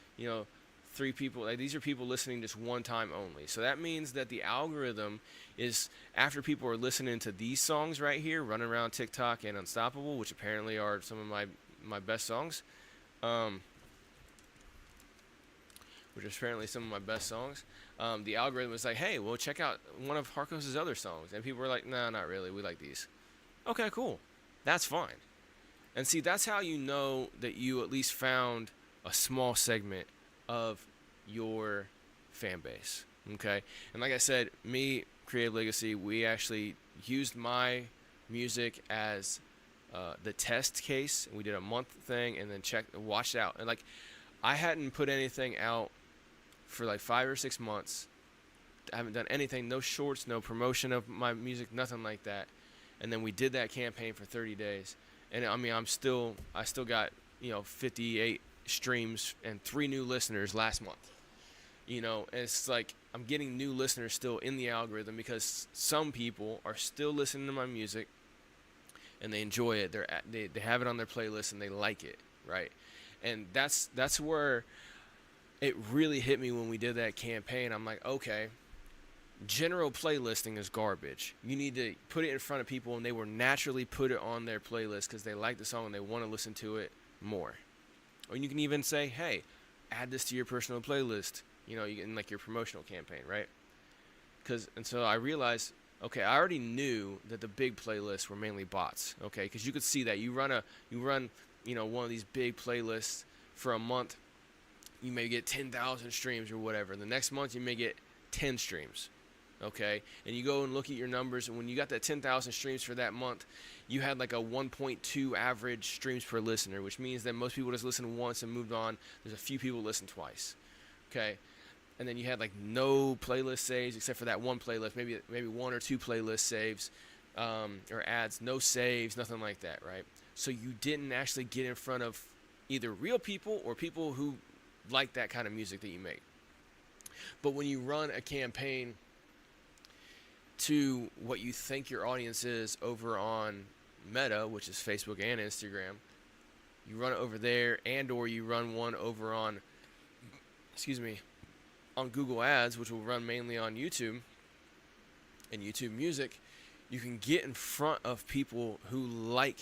3 people, like these are people listening just one time only. So that means that the algorithm is, after people are listening to these songs right here, Run Around, TikTok, and Unstoppable, which apparently are some of my best songs, the algorithm was like, hey, well, check out one of Harkos' other songs. And people were like, nah, not really, we like these. Okay, cool. That's fine. And see, that's how you know that you at least found a small segment of your fan base, okay? And like I said, me Creative Legacy, we actually used my music as the test case. We did a month thing and then watched it out. And like, I hadn't put anything out for like 5 or 6 months. I haven't done anything, no shorts, no promotion of my music, nothing like that. And then we did that campaign for 30 days. And I mean, I still got, 58 streams and 3 new listeners last month. And it's like I'm getting new listeners still in the algorithm because some people are still listening to my music and they enjoy it. They have it on their playlist and they like it, right? And that's where it really hit me when we did that campaign. I'm like, okay, general playlisting is garbage. You need to put it in front of people and they will naturally put it on their playlist because they like the song and they want to listen to it more. Or you can even say, hey, add this to your personal playlist, in like your promotional campaign, right? And so I realized, okay, I already knew that the big playlists were mainly bots, okay? Because you could see that you run one of these big playlists for a month, you may get 10,000 streams or whatever. The next month you may get 10 streams. Okay, and you go and look at your numbers, and when you got that 10,000 streams for that month, you had like a 1.2 average streams per listener, which means that most people just listened once and moved on. There's a few people listen twice. Okay, and then you had like no playlist saves except for that one playlist, maybe 1 or 2 playlist saves or ads, no saves, nothing like that, right? So you didn't actually get in front of either real people or people who like that kind of music that you make. But when you run a campaign to what you think your audience is over on Meta, which is Facebook and Instagram, you run it over there, and or you run one over on Google Ads, which will run mainly on YouTube and YouTube Music, you can get in front of people who like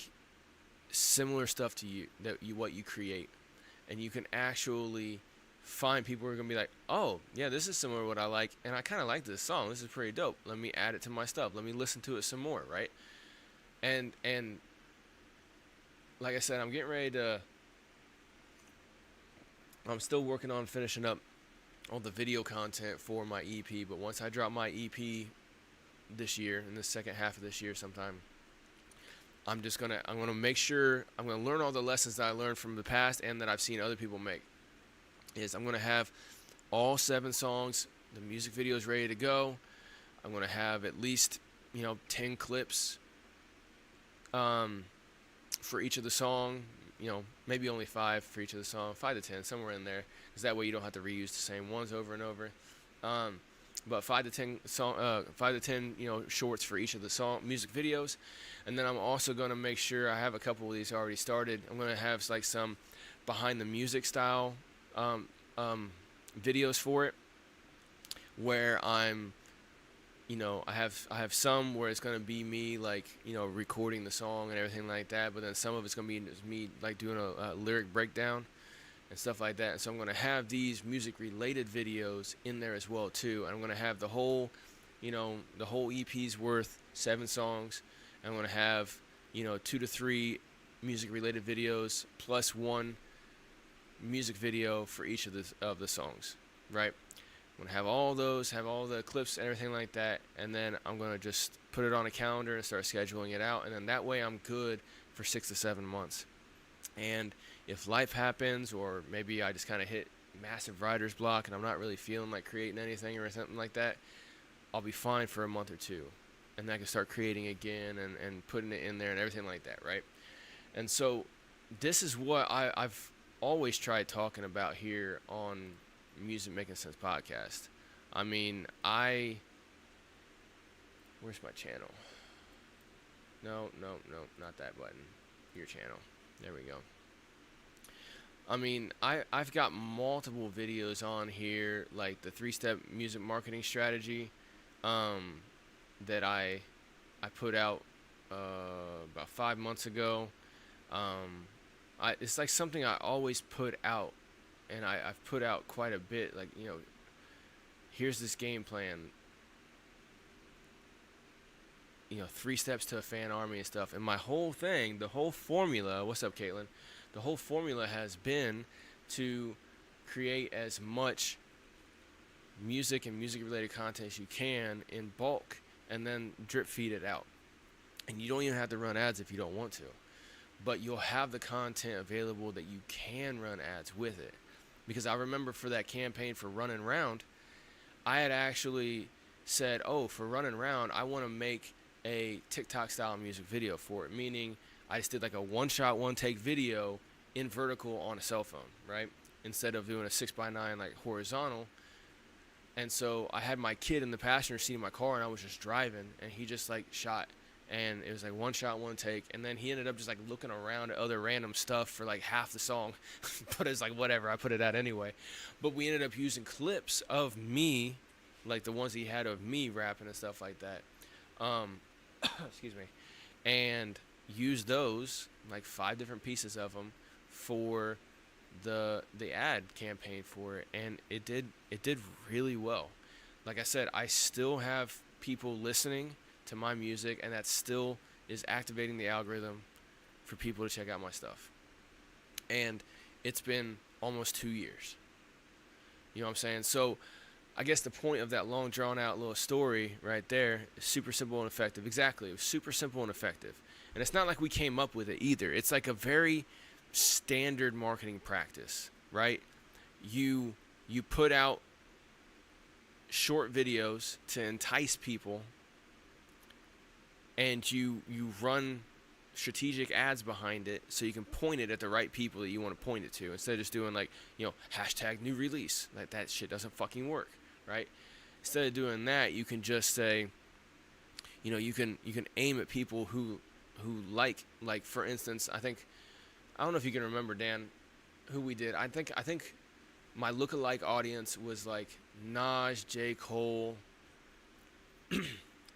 similar stuff to you, what you create, and you can actually find people who are going to be like, oh, yeah, this is similar to what I like, and I kind of like this song. This is pretty dope. Let me add it to my stuff. Let me listen to it some more, right? And like I said, I'm still working on finishing up all the video content for my EP, but once I drop my EP this year, in the second half of this year sometime, I'm going to make sure, I'm going to learn all the lessons that I learned from the past and that I've seen other people make. I'm going to have all 7 songs, the music video is ready to go. I'm going to have at least, 10 clips for each of the song, maybe only 5 for each of the song, 5 to 10, somewhere in there, because that way you don't have to reuse the same ones over and over. But 5 to 10 shorts for each of the song music videos. And then I'm also going to make sure, I have a couple of these already started. I'm going to have like some behind the music style videos for it, where I'm, I have some where it's gonna be me like recording the song and everything like that, but then some of it's gonna be me like doing a lyric breakdown and stuff like that. And so I'm gonna have these music related videos in there as well too. And I'm gonna have the whole EP's worth 7 songs. And I'm gonna have 2 to 3 music related videos plus 1 music video for each of the songs, right? I'm gonna have all those, have all the clips and everything like that, and then I'm gonna just put it on a calendar and start scheduling it out, and then that way I'm good for 6 to 7 months. And if life happens, or maybe I just kind of hit massive writer's block and I'm not really feeling like creating anything or something like that, I'll be fine for a month or 2, and then I can start creating again and putting it in there and everything like that, right? And so this is what I've always tried talking about here on Makin Cents Podcast. I mean, where's my channel? No, not that button. Your channel. There we go. I mean, I've got multiple videos on here, like the 3-step music marketing strategy that I put out about 5 months ago. It's like something I always put out, and I've put out quite a bit, like, here's this game plan, 3 steps to a fan army and stuff. And my whole thing, the whole formula, what's up, Caitlin? The whole formula has been to create as much music and music related content as you can in bulk, and then drip feed it out. And you don't even have to run ads if you don't want to, but you'll have the content available that you can run ads with it. Because I remember for that campaign for Running Round, I had actually said, oh, for Running Round, I want to make a TikTok style music video for it, meaning I just did like a one-shot, one-take video in vertical on a cell phone, right? Instead of doing a 6x9 like horizontal. And so I had my kid in the passenger seat of my car, and I was just driving, and he just like shot, and it was like one shot, one take, and then he ended up just like looking around at other random stuff for like half the song. But it's like whatever, I put it out anyway. But we ended up using clips of me, like the ones he had of me rapping and stuff like that. Excuse me, and use those, like 5 different pieces of them, for the ad campaign for it, and it did really well. Like I said, I still have people listening to my music, and that still is activating the algorithm for people to check out my stuff. And it's been almost 2 years. You know what I'm saying? So I guess the point of that long drawn out little story right there is super simple and effective. Exactly. It was super simple and effective. And it's not like we came up with it either. It's like a very standard marketing practice, right? You put out short videos to entice people, and you run strategic ads behind it so you can point it at the right people that you want to point it to, instead of just doing like, hashtag new release. Like, that shit doesn't fucking work, right? Instead of doing that, you can just say, you can aim at people who like for instance, I don't know if you can remember, Dan, who we did. I think my lookalike audience was like Nas, J. Cole,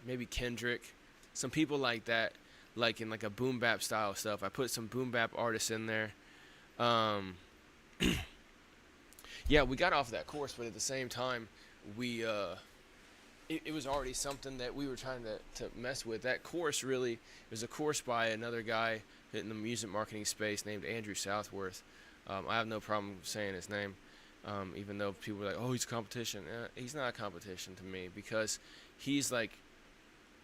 maybe Kendrick, some people like that, like in like a boom bap style stuff. I put some boom bap artists in there. Yeah, we got off that course, but at the same time, we it was already something that we were trying to mess with. That course really was a course by another guy in the music marketing space named Andrew Southworth. I have no problem saying his name, even though people are like, oh, he's competition. He's not a competition to me, because he's like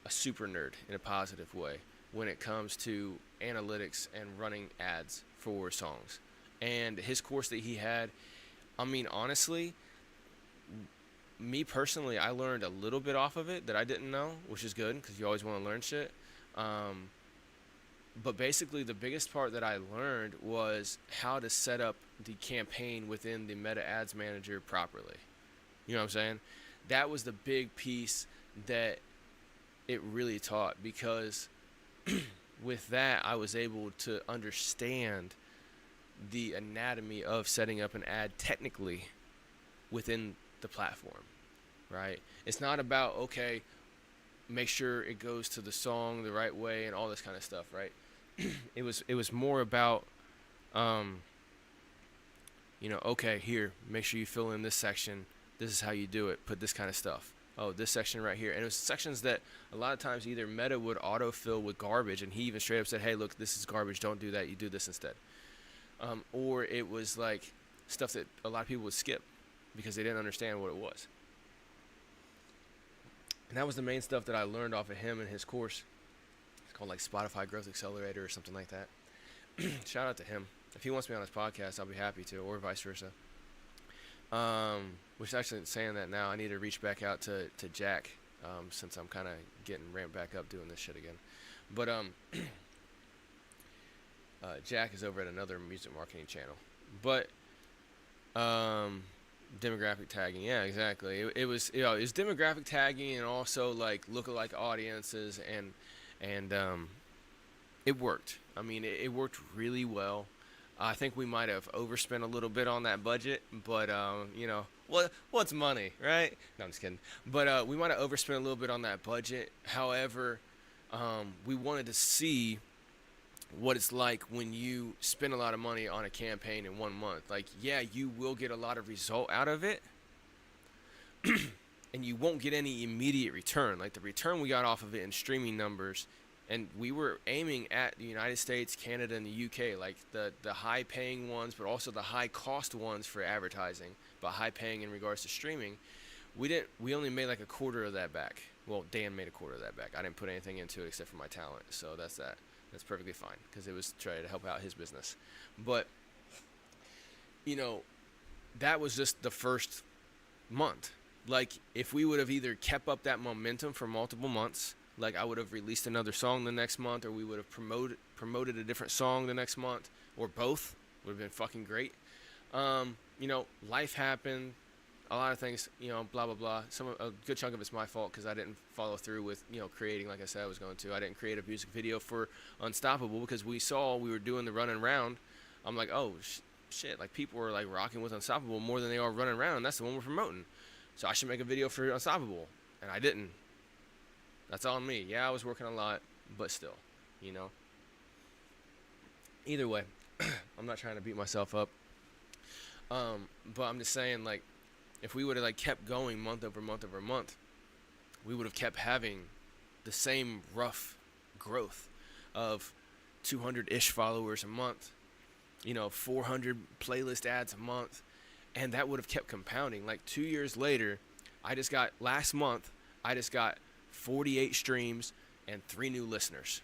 a super nerd in a positive way when it comes to analytics and running ads for songs. And his course that he had, I mean, honestly, me personally, I learned a little bit off of it that I didn't know, which is good, because you always want to learn shit. But basically, the biggest part that I learned was how to set up the campaign within the Meta Ads Manager properly. You know what I'm saying? That was the big piece that it really taught, because with that, I was able to understand the anatomy of setting up an ad technically within the platform, right? It's not about, okay, make sure it goes to the song the right way and all this kind of stuff, right? It was more about, okay, here, make sure you fill in this section. This is how you do it. Put this kind of stuff. Oh, this section right here. And it was sections that a lot of times either Meta would autofill with garbage, and he even straight up said, hey, look, this is garbage. Don't do that. You do this instead. Or it was like stuff that a lot of people would skip because they didn't understand what it was. And that was the main stuff that I learned off of him in his course. It's called like Spotify Growth Accelerator or something like that. Shout out to him. If he wants me on his podcast, I'll be happy to, or vice versa. Which actually, saying that now, I need to reach back out to Jack, since I'm kind of getting ramped back up doing this shit again. But Jack is over at another music marketing channel. But demographic tagging, yeah, exactly. It was demographic tagging and also like lookalike audiences, and it worked. I mean, it worked really well. I think we might have overspent a little bit on that budget, but what's money, right? No, I'm just kidding. But we might have overspent a little bit on that budget. However, we wanted to see what it's like when you spend a lot of money on a campaign in 1 month. Like, yeah, you will get a lot of result out of it, and you won't get any immediate return. Like, the return we got off of it in streaming numbers, and we were aiming at the United States, Canada, and the UK, like the high-paying ones, but also the high-cost ones for advertising, but high-paying in regards to streaming. We only made like a quarter of that back. Well, Dan made a quarter of that back. I didn't put anything into it except for my talent. So that's that. That's perfectly fine because it was trying to help out his business. But, that was just the first month. Like, if we would have either kept up that momentum for multiple months, like I would have released another song the next month, or we would have promoted a different song the next month, or both, would have been fucking great. Life happened. A lot of things, blah, blah, blah. A good chunk of it's my fault because I didn't follow through with, creating like I said I was going to. I didn't create a music video for Unstoppable because we were doing the running round. I'm like, oh, shit, like people are like rocking with Unstoppable more than they are running around. That's the one we're promoting. So I should make a video for Unstoppable. And I didn't. That's all on me. Yeah, I was working a lot, but still, Either way, I'm not trying to beat myself up. But I'm just saying, like, if we would have like kept going month over month over month, we would have kept having the same rough growth of 200-ish followers a month, 400 playlist ads a month, and that would have kept compounding. Like 2 years later, last month, I just got 48 streams and 3 new listeners.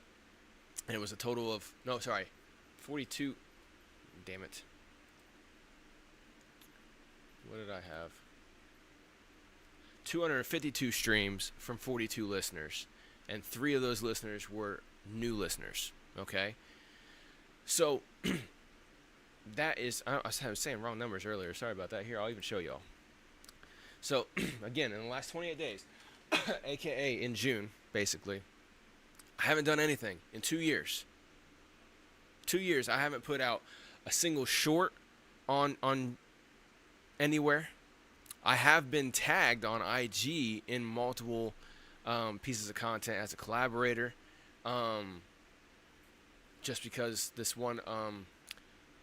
And it was a total of, 42. Damn it. What did I have? 252 streams from 42 listeners. And 3 of those listeners were new listeners. Okay? So, that is, I was saying wrong numbers earlier. Sorry about that. Here, I'll even show y'all. So, again, in the last 28 days, aka in June, basically, I haven't done anything in 2 years. 2 years, I haven't put out a single short on anywhere. I have been tagged on IG in multiple pieces of content as a collaborator. Just because this one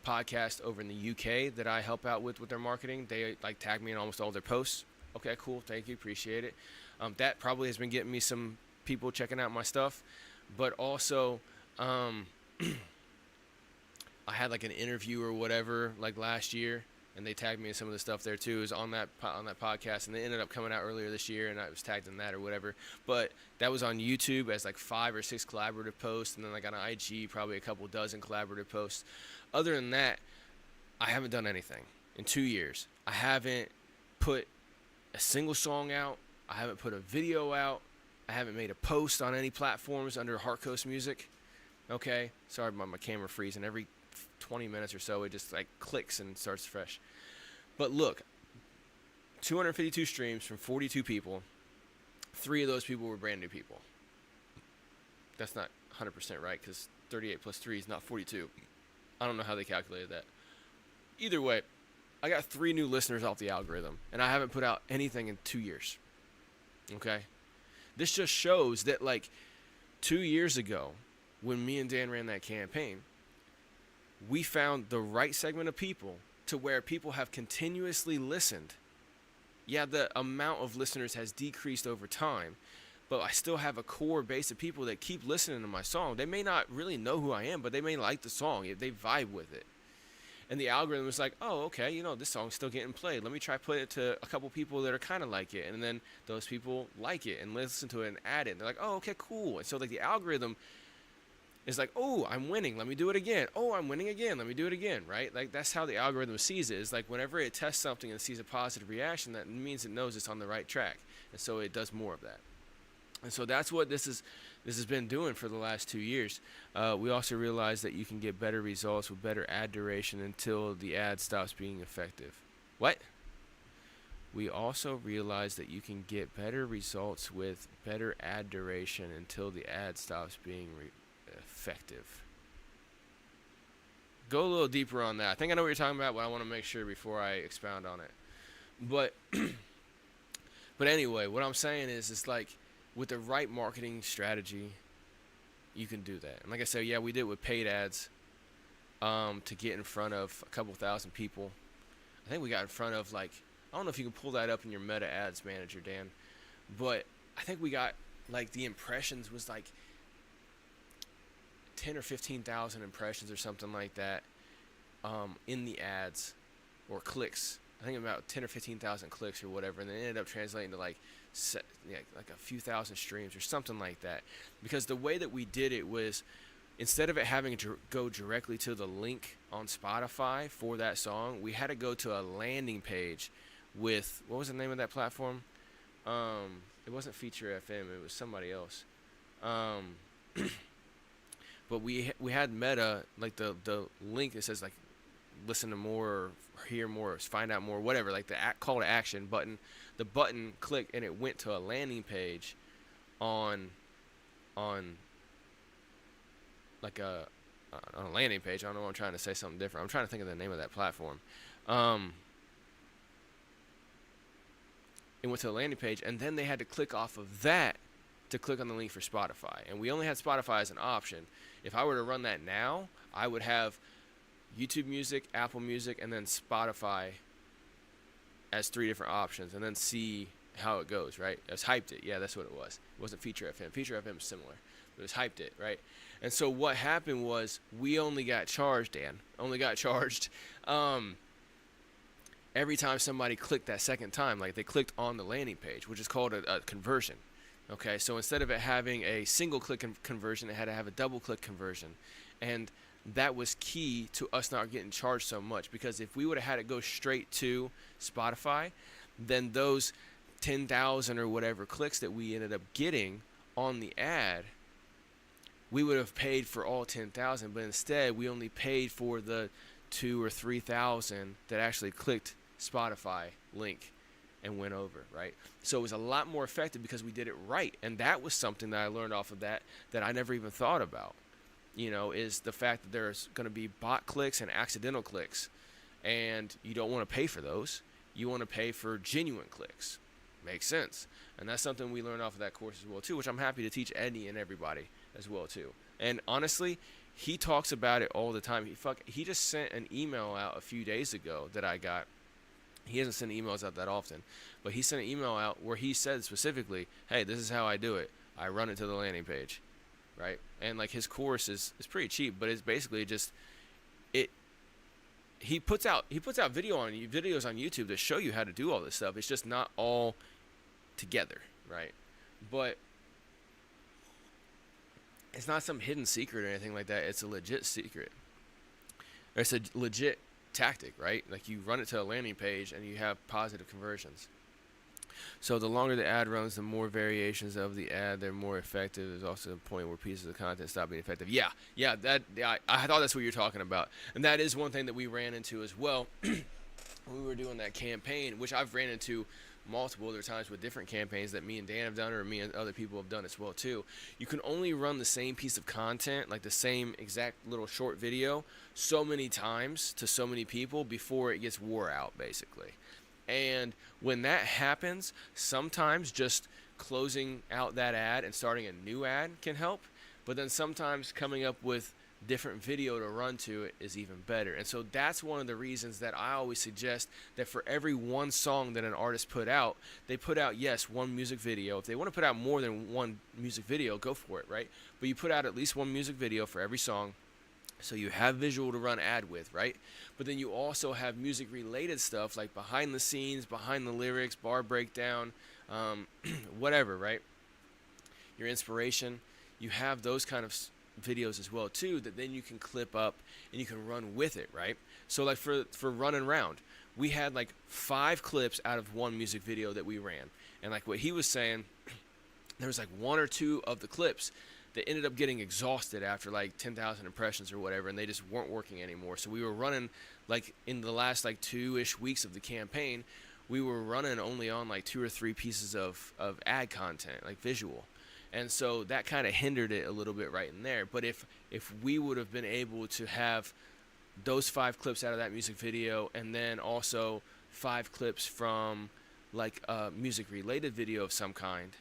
podcast over in the UK that I help out with their marketing, they like tag me in almost all their posts. Okay, cool. Thank you. Appreciate it. That probably has been getting me some people checking out my stuff. But also, I had like an interview or whatever like last year, and they tagged me in some of the stuff there too. It was on that podcast, and they ended up coming out earlier this year, and I was tagged in that or whatever. But that was on YouTube as like 5 or 6 collaborative posts, and then like on IG probably a couple dozen collaborative posts. Other than that, I haven't done anything in 2 years. I haven't put a single song out. I haven't put a video out. I haven't made a post on any platforms under Harkos music. Okay, sorry about my camera freezing. Every 20 minutes or so, it just like clicks and starts fresh. But look, 252 streams from 42 people. 3 of those people were brand new people. That's not 100% right because 38 plus 3 is not 42. I don't know how they calculated that. Either way, I got 3 new listeners off the algorithm, and I haven't put out anything in 2 years. Okay? This just shows that, like, 2 years ago, when me and Dan ran that campaign, we found the right segment of people to where people have continuously listened. Yeah, the amount of listeners has decreased over time, but I still have a core base of people that keep listening to my song. They may not really know who I am, but they may like the song. They vibe with it. And the algorithm is like, oh, okay, this song's still getting played. Let me try put it to a couple people that are kind of like it. And then those people like it and listen to it and add it. And they're like, oh, okay, cool. And so like the algorithm is like, oh, I'm winning. Let me do it again. Oh, I'm winning again. Let me do it again, right? Like that's how the algorithm sees it. Is like whenever it tests something and sees a positive reaction, that means it knows it's on the right track. And so it does more of that. And so that's what this has been doing for the last 2 years. We also realized that you can get better results with better ad duration until the ad stops being effective. What? We also realized that you can get better results with better ad duration until the ad stops being effective. Go a little deeper on that. I think I know what you're talking about, but I want to make sure before I expound on it. But anyway, what I'm saying is it's like, with the right marketing strategy, you can do that. And like I said, yeah, we did it with paid ads to get in front of a couple thousand people. I think we got in front of like, I don't know if you can pull that up in your Meta Ads Manager, Dan, but I think we got like the impressions was like 10 or 15,000 impressions or something like that in the ads or clicks I think about 10 or 15,000 clicks or whatever, and then it ended up translating to like a few thousand streams or something like that. Because the way that we did it was, instead of it having to go directly to the link on Spotify for that song, we had to go to a landing page with, what was the name of that platform? It wasn't Feature FM, it was somebody else. But we had Meta, like the link that says like listen to more, or hear more, or find out more, whatever, like the call to action button. The button clicked and it went to a landing page on like on a landing page. I don't know, I'm trying to say something different. I'm trying to think of the name of that platform. It went to the landing page, and then they had to click off of that to click on the link for Spotify. And we only had Spotify as an option. If I were to run that now, I would have YouTube Music, Apple Music, and then Spotify as 3 different options, and then see how it goes, right? It was Hyped It. Yeah, that's what it was. It wasn't Feature FM. Feature FM is similar. It was Hyped It, right? And so what happened was we only got charged, every time somebody clicked that second time, like they clicked on the landing page, which is called a conversion. Okay, so instead of it having a single click conversion, it had to have a double click conversion. And that was key to us not getting charged so much, because if we would have had it go straight to Spotify, then those 10,000 or whatever clicks that we ended up getting on the ad, we would have paid for all 10,000, but instead we only paid for the 2,000 or 3,000 that actually clicked Spotify link and went over, right? So it was a lot more effective because we did it right. And that was something that I learned off of that I never even thought about, is the fact that there's going to be bot clicks and accidental clicks, and you don't want to pay for those. You want to pay for genuine clicks. Makes sense. And that's something we learned off of that course as well too, which I'm happy to teach Eddie and everybody as well too. And honestly, he talks about it all the time. He just sent an email out a few days ago that I got. He hasn't sent emails out that often, but he sent an email out where he said specifically, hey, this is how I do it. I run it to the landing page, right? And like his course is pretty cheap, but it's basically just it. He puts out videos on YouTube that show you how to do all this stuff. It's just not all together, right? But it's not some hidden secret or anything like that. It's a legit secret. It's a legit tactic, right? Like you run it to a landing page and you have positive conversions. So the longer the ad runs, the more variations of the ad, they're more effective. There's also a point where pieces of content stop being effective. I thought that's what you're talking about. And that is one thing that we ran into as well when we were doing that campaign, which I've ran into multiple other times with different campaigns that me and Dan have done, or me and other people have done as well too. You can only run the same piece of content, like the same exact little short video, so many times to so many people before it gets wore out, basically. And when that happens, sometimes just closing out that ad and starting a new ad can help, but then sometimes coming up with different video to run to it is even better. And so that's one of the reasons that I always suggest that for every one song that an artist put out, they put out, yes, one music video. If they want to put out more than one music video, go for it, right? But you put out at least one music video for every song, so you have visual to run ad with, right? But then you also have music related stuff like behind the scenes, behind the lyrics, bar breakdown, whatever, right? Your inspiration. You have those kind of videos as well too, that then you can clip up and you can run with it, right? So like for Running Round, we had like 5 clips out of one music video that we ran. And like what he was saying, there was like 1 or 2 of the clips that ended up getting exhausted after like 10,000 impressions or whatever, and they just weren't working anymore. So we were running, like in the last like 2-ish weeks of the campaign, we were running only on like 2 or 3 pieces of ad content, like visual. And so that kind of hindered it a little bit right in there. But if we would have been able to have those 5 clips out of that music video, and then also 5 clips from like a music related video of some kind,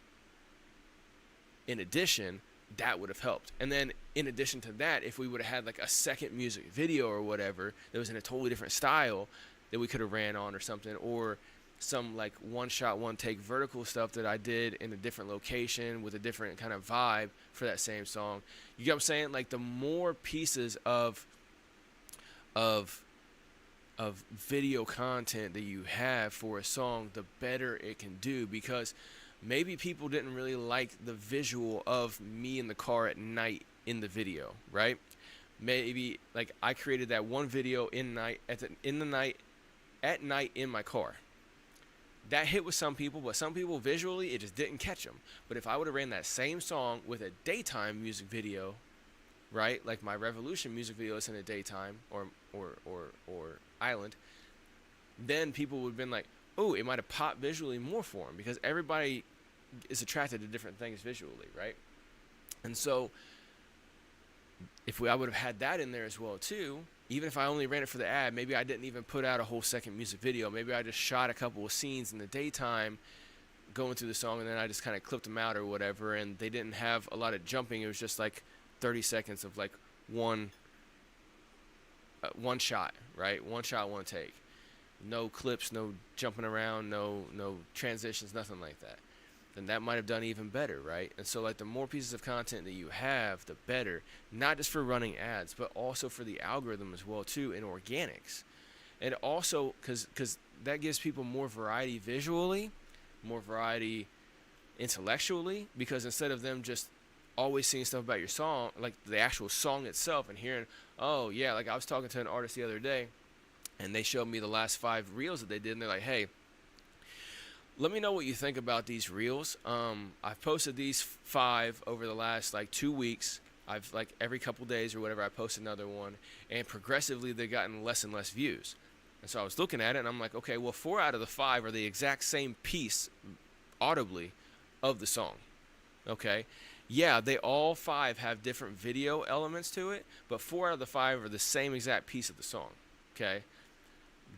in addition, that would have helped. And then in addition to that, if we would have had like a second music video or whatever that was in a totally different style that we could have ran on or something, or some like one shot, one take vertical stuff that I did in a different location with a different kind of vibe for that same song. You get what I'm saying? Like the more pieces of of video content that you have for a song, the better it can do, because maybe people didn't really like the visual of me in the car at night in the video, right? Maybe like I created that one video at night in my car. That hit with some people, but some people visually it just didn't catch them. But if I would have ran that same song with a daytime music video, right? Like my Revolution music video is in the daytime or Island, then people would have been like, oh, it might have popped visually more for them, because everybody is attracted to different things visually, right? And so I would have had that in there as well too, even if I only ran it for the ad, maybe I didn't even put out a whole second music video. Maybe I just shot a couple of scenes in the daytime going through the song, and then I just kind of clipped them out or whatever, and they didn't have a lot of jumping. It was just like 30 seconds of like one shot, right? One shot, one take. No clips, no jumping around, no transitions, nothing like that. Then that might have done even better, right? And so like the more pieces of content that you have, the better. Not just for running ads, but also for the algorithm as well too, in organics. And also because that gives people more variety visually, more variety intellectually, because instead of them just always seeing stuff about your song, like the actual song itself, and hearing, oh yeah, like I was talking to an artist the other day, and they showed me the last 5 reels that they did, and they're like, hey, let me know what you think about these reels. I've posted these 5 over the last like 2 weeks. I've like every couple days or whatever, I post another one, and progressively they've gotten less and less views. And so I was looking at it, and I'm like, okay, well, 4 out of the 5 are the exact same piece audibly of the song. Okay, yeah, they all 5 have different video elements to it, but 4 out of the 5 are the same exact piece of the song. Okay,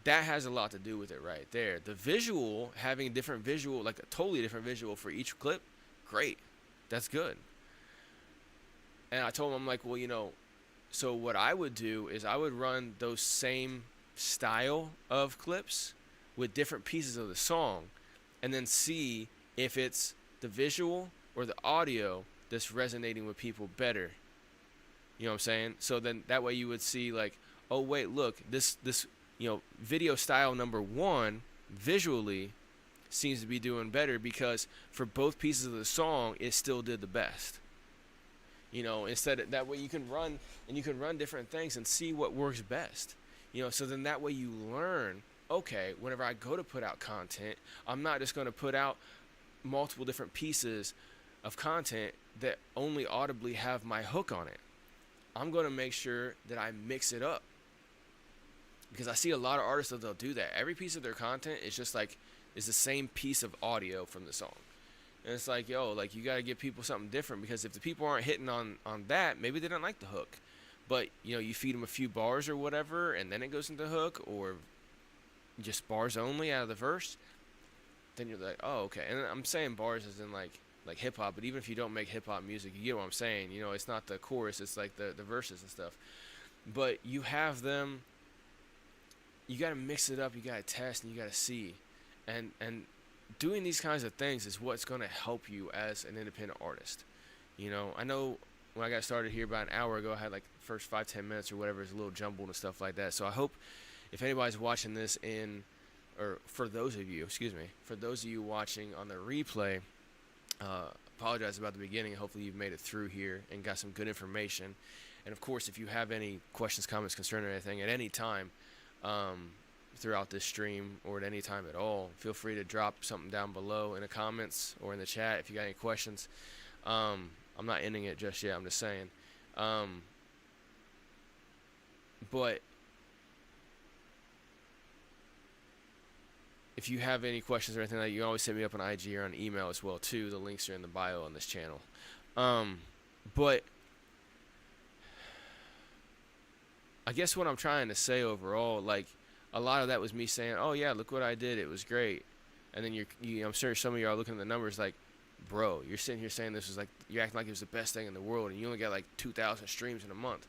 that has a lot to do with it right there. The visual, having a different visual, like a totally different visual for each clip, great, that's good. And I told him, I'm like, well, you know, so what I would do is I would run those same style of clips with different pieces of the song, and then see if it's the visual or the audio that's resonating with people better. You know what I'm saying? So then that way you would see like, oh wait, look, this you know, video style number 1 visually seems to be doing better, because for both pieces of the song it still did the best. You know, instead of, that way you can run different things and see what works best. You know, so then that way you learn, okay, whenever I go to put out content, I'm not just going to put out multiple different pieces of content that only audibly have my hook on it. I'm going to make sure that I mix it up, because I see a lot of artists that they'll do that. Every piece of their content is just like, is the same piece of audio from the song. And it's like, yo, like you got to give people something different, because if the people aren't hitting on that, maybe they don't like the hook. But, you know, you feed them a few bars or whatever, and then it goes into the hook, or just bars only out of the verse, then you're like, oh, okay. And I'm saying bars as in like hip hop, but even if you don't make hip hop music, you get what I'm saying. You know, it's not the chorus, it's like the verses and stuff. But you have them, you got to mix it up, you got to test, and you got to see. And doing these kinds of things is what's going to help you as an independent artist. You know, I know when I got started here about an hour ago, I had like the first 5-10 minutes or whatever is a little jumbled and stuff like that. So I hope if anybody's watching this for those of you watching on the replay, apologize about the beginning. Hopefully you've made it through here and got some good information. And of course, if you have any questions, comments, concerns, or anything at any time throughout this stream, or at any time at all, feel free to drop something down below in the comments or in the chat if you got any questions. I'm not ending it just yet, I'm just saying. But if you have any questions or anything like that, you can always hit me up on IG or on email as well too. The links are in the bio on this channel. But I guess what I'm trying to say overall, like, a lot of that was me saying, oh yeah, look what I did, it was great. And then I'm sure some of you are looking at the numbers like, bro, you're sitting here saying this was like, you're acting like it was the best thing in the world, and you only got like 2,000 streams in a month.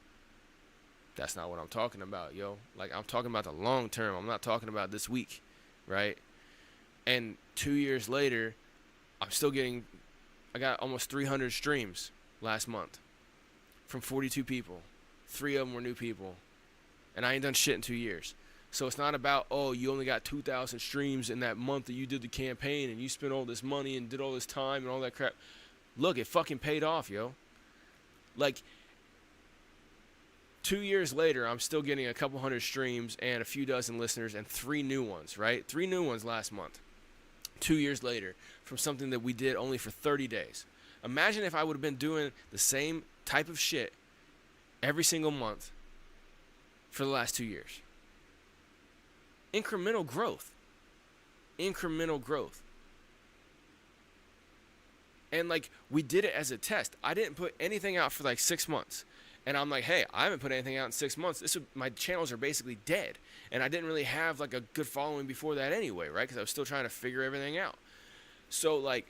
That's not what I'm talking about, yo. Like, I'm talking about the long term. I'm not talking about this week, right? And 2 years later, I got almost 300 streams last month from 42 people. 3 of them were new people. And I ain't done shit in 2 years. So it's not about, oh, you only got 2,000 streams in that month that you did the campaign and you spent all this money and did all this time and all that crap. Look, it fucking paid off, yo. Like, 2 years later, I'm still getting a couple hundred streams and a few dozen listeners and 3 new ones, right? 3 new ones last month. 2 years later, from something that we did only for 30 days. Imagine if I would have been doing the same type of shit every single month for the last 2 years. Incremental growth. Incremental growth. And like, we did it as a test. I didn't put anything out for like 6 months. And I'm like, hey, I haven't put anything out in 6 months. My channels are basically dead. And I didn't really have like a good following before that anyway, right? Because I was still trying to figure everything out. So like,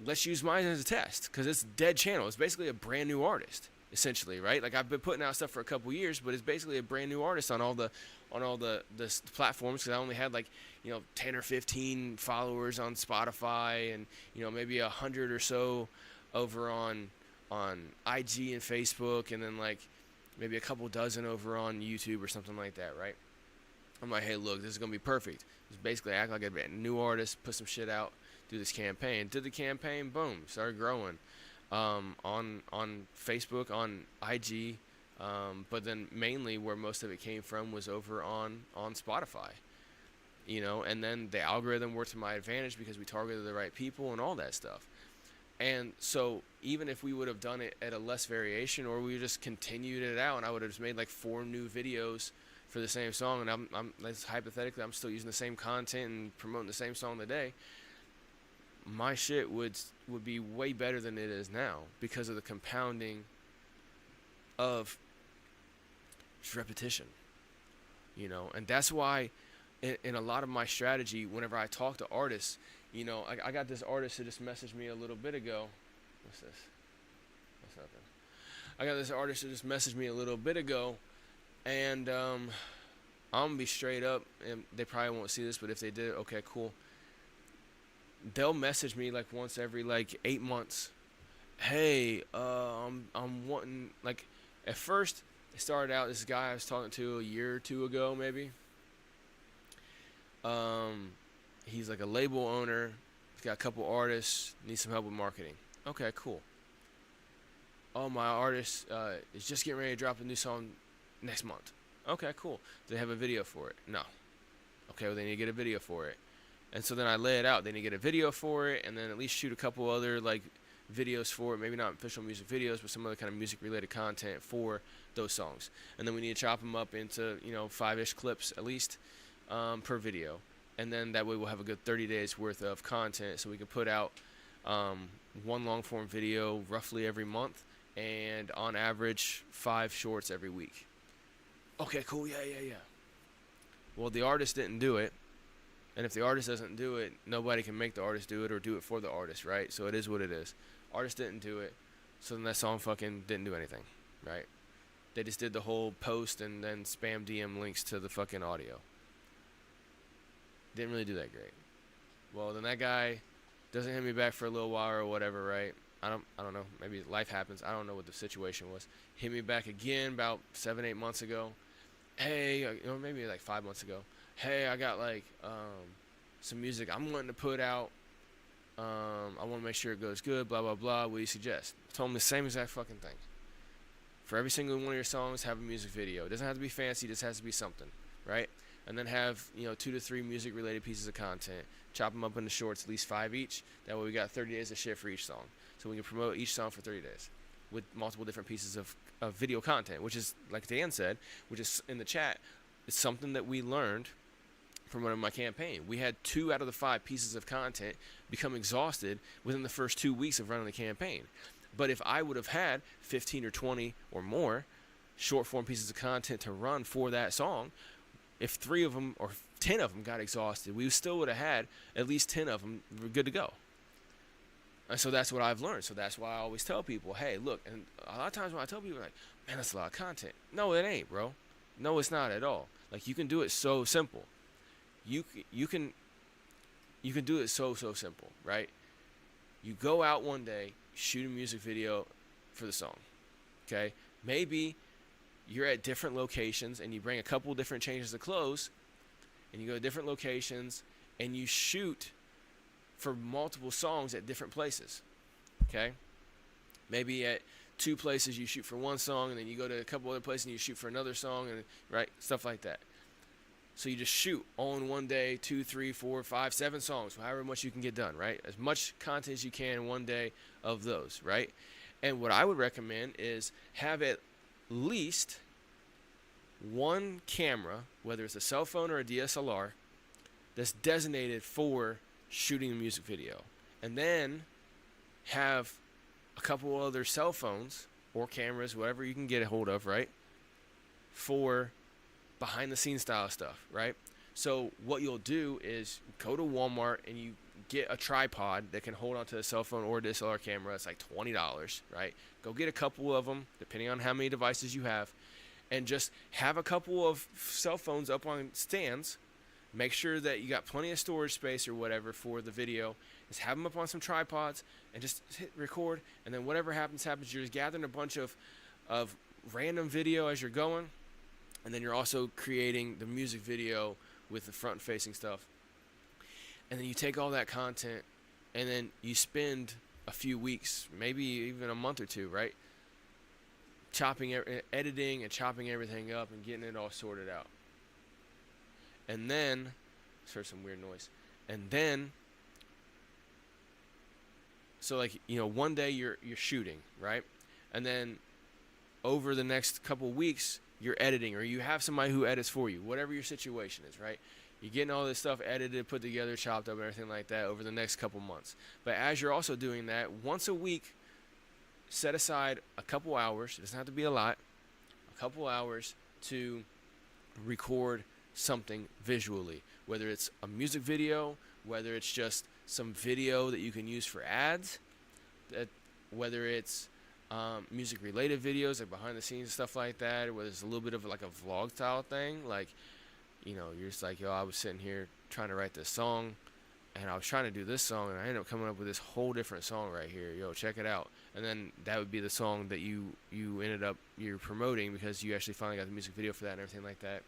let's use mine as a test, because it's a dead channel. It's basically a brand new artist, essentially, right? Like, I've been putting out stuff for a couple years, but it's basically a brand new artist on all the platforms, because I only had like, 10 or 15 followers on Spotify, and maybe 100 or so over on IG and Facebook, and then like maybe a couple dozen over on YouTube or something like that, right? I'm like, hey, look, this is gonna be perfect. Just basically act like a new artist, put some shit out, do this campaign. Did the campaign, boom, started growing on Facebook, on IG, but then mainly where most of it came from was over on Spotify, and then the algorithm worked to my advantage because we targeted the right people and all that stuff. And so even if we would have done it at a less variation, or we just continued it out, and I would have just made like 4 new videos for the same song, and I'm hypothetically, I'm still using the same content and promoting the same song today, my shit would be way better than it is now, because of the compounding of repetition, and that's why in a lot of my strategy, whenever I talk to artists, I got this artist who just messaged me a little bit ago. What's this? What's nothing? I got this artist who just messaged me a little bit ago, and I'm gonna be straight up, and they probably won't see this, but if they did, okay, cool. They'll message me like once every like 8 months. Hey, I'm wanting, like, at first it started out, this guy I was talking to a year or 2 ago maybe. He's like a label owner. He's got a couple artists. Needs some help with marketing. Okay, cool. Oh, my artist is just getting ready to drop a new song next month. Okay, cool. Do they have a video for it? No. Okay, well, they need to get a video for it. And so then I lay it out. They need to get a video for it, and then at least shoot a couple other like videos for it. Maybe not official music videos, but some other kind of music-related content for those songs. And then we need to chop them up into 5-ish clips at least per video. And then that way we'll have a good 30 days worth of content, so we can put out one long-form video roughly every month, and on average 5 shorts every week. Okay, cool, yeah. Well, the artist didn't do it, and if the artist doesn't do it, nobody can make the artist do it or do it for the artist, right? So it is what it is. Artist didn't do it, so then that song fucking didn't do anything, right? They just did the whole post and then spam DM links to the fucking audio. Didn't really do that great. Well, then that guy doesn't hit me back for a little while or whatever, right? I don't know. Maybe life happens. I don't know what the situation was. Hit me back again about 7-8 months ago. Hey, maybe like 5 months ago. Hey, I got like some music I'm wanting to put out. I want to make sure it goes good, blah, blah, blah. What do you suggest? I told him the same exact fucking thing. For every single one of your songs, have a music video. It doesn't have to be fancy. It just has to be something, right? And then have 2 to 3 music related pieces of content. Chop them up into shorts, at least 5 each. That way we got 30 days of shit for each song. So we can promote each song for 30 days with multiple different pieces of video content, which is, like Dan said, which is in the chat, it's something that we learned from running my campaign. We had 2 out of the 5 pieces of content become exhausted within the first 2 weeks of running the campaign. But if I would have had 15 or 20 or more short form pieces of content to run for that song, if 3 of them or 10 of them got exhausted, we still would have had at least 10 of them good to go. And so that's what I've learned. So that's why I always tell people, hey, look, and a lot of times when I tell people, like, man, that's a lot of content. No, it ain't, bro. No, it's not at all. Like, you can do it so simple. You can do it so simple, right? You go out one day, shoot a music video for the song, okay? Maybe you're at different locations and you bring a couple different changes of clothes and you go to different locations, and you shoot for multiple songs at different places. Okay? Maybe at 2 places you shoot for one song, and then you go to a couple other places and you shoot for another song, and right, stuff like that. So you just shoot all in one day, 2, 3, 4, 5, 7 songs, however much you can get done, right? As much content as you can in one day of those, right? And what I would recommend is have at least one camera, whether it's a cell phone or a DSLR, that's designated for shooting a music video. And then have a couple other cell phones or cameras, whatever you can get a hold of, right, for behind the scenes style stuff, right? So what you'll do is go to Walmart and you get a tripod that can hold onto a cell phone or a DSLR camera. It's like $20, right? Go get a couple of them, depending on how many devices you have, and just have a couple of cell phones up on stands. Make sure that you got plenty of storage space or whatever for the video. Just have them up on some tripods and just hit record, and then whatever happens. You're just gathering a bunch of random video as you're going, and then you're also creating the music video with the front-facing stuff. And then you take all that content, and then you spend a few weeks, maybe even a month or two, right, editing and chopping everything up and getting it all sorted out. And then, heard some weird noise. And then, so like, one day you're shooting, right? And then over the next couple weeks, you're editing, or you have somebody who edits for you, whatever your situation is, right? You're getting all this stuff edited, put together, chopped up, and everything like that over the next couple months. But as you're also doing that, once a week, set aside a couple hours. It doesn't have to be a lot. A couple hours to record something visually, whether it's a music video, whether it's just some video that you can use for ads, whether it's music related videos like behind the scenes stuff like that, or whether it's a little bit of like a vlog style thing, like you're just like, I was sitting here trying to write this song, and I was trying to do this song, and I ended up coming up with this whole different song right here. Check it out. And then that would be the song that you're promoting, because you actually finally got the music video for that and everything like that.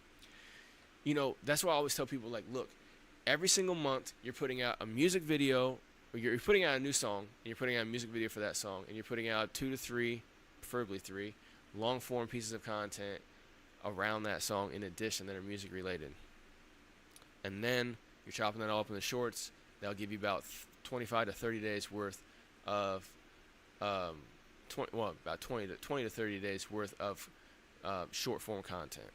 That's why I always tell people, like, look, every single month you're putting out a music video, or you're putting out a new song, and you're putting out a music video for that song, and you're putting out 2 to 3, preferably 3, long form pieces of content around that song in addition that are music related. And then you're chopping that all up in the shorts. That'll give you about 25 to 30 days worth of about 20 to 30 days worth of short form content.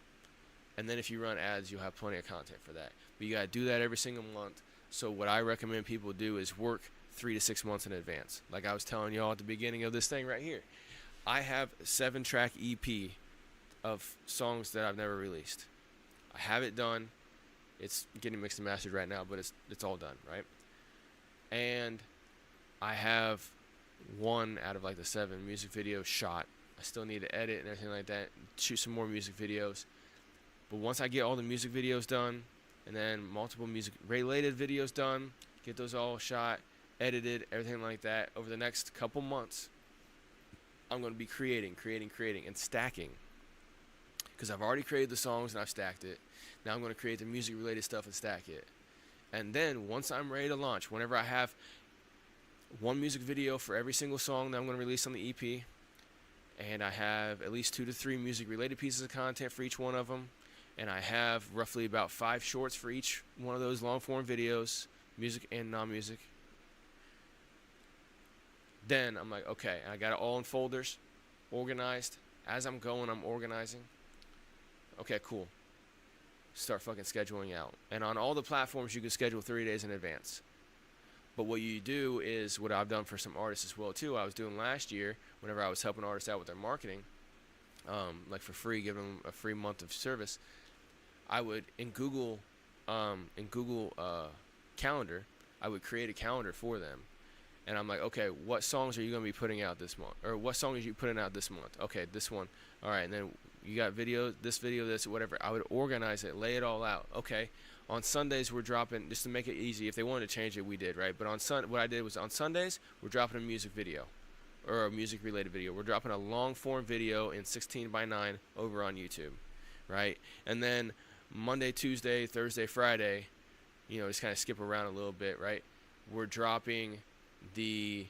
And then if you run ads, you'll have plenty of content for that. But you got to do that every single month. So what I recommend people do is work 3 to 6 months in advance. Like I was telling y'all at the beginning of this thing right here. I have a 7-track EP of songs that I've never released. I have it done. It's getting mixed and mastered right now, but it's all done, right? And I have 1 out of like the 7 music videos shot. I still need to edit and everything like that, shoot some more music videos. But once I get all the music videos done, and then multiple music related videos done, get those all shot, edited, everything like that, over the next couple months, I'm going to be creating, and stacking. Because I've already created the songs and I've stacked it. Now I'm going to create the music related stuff and stack it. And then once I'm ready to launch, whenever I have 1 music video for every single song that I'm going to release on the EP, and I have at least 2 to 3 music related pieces of content for each one of them, and I have roughly about 5 shorts for each one of those long form videos, music and non-music, then I'm like, okay, I got it all in folders, organized. As I'm going, I'm organizing. Okay, cool. Start fucking scheduling out. And on all the platforms, you can schedule 30 days in advance. But what you do is what I've done for some artists as well too. I was doing last year whenever I was helping artists out with their marketing, like for free, giving them a free month of service. I would in Google Calendar, I would create a calendar for them. And I'm like, okay, what songs are you going to be putting out this month? Or what song are you putting out this month? Okay, this one. All right, and then you got this, whatever. I would organize it, lay it all out. Okay, on Sundays we're dropping, just to make it easy. If they wanted to change it, we did, right? But what I did was on Sundays, we're dropping a music video or a music-related video. We're dropping a long-form video in 16:9 over on YouTube, right? And then Monday, Tuesday, Thursday, Friday, just kind of skip around a little bit, right? We're dropping the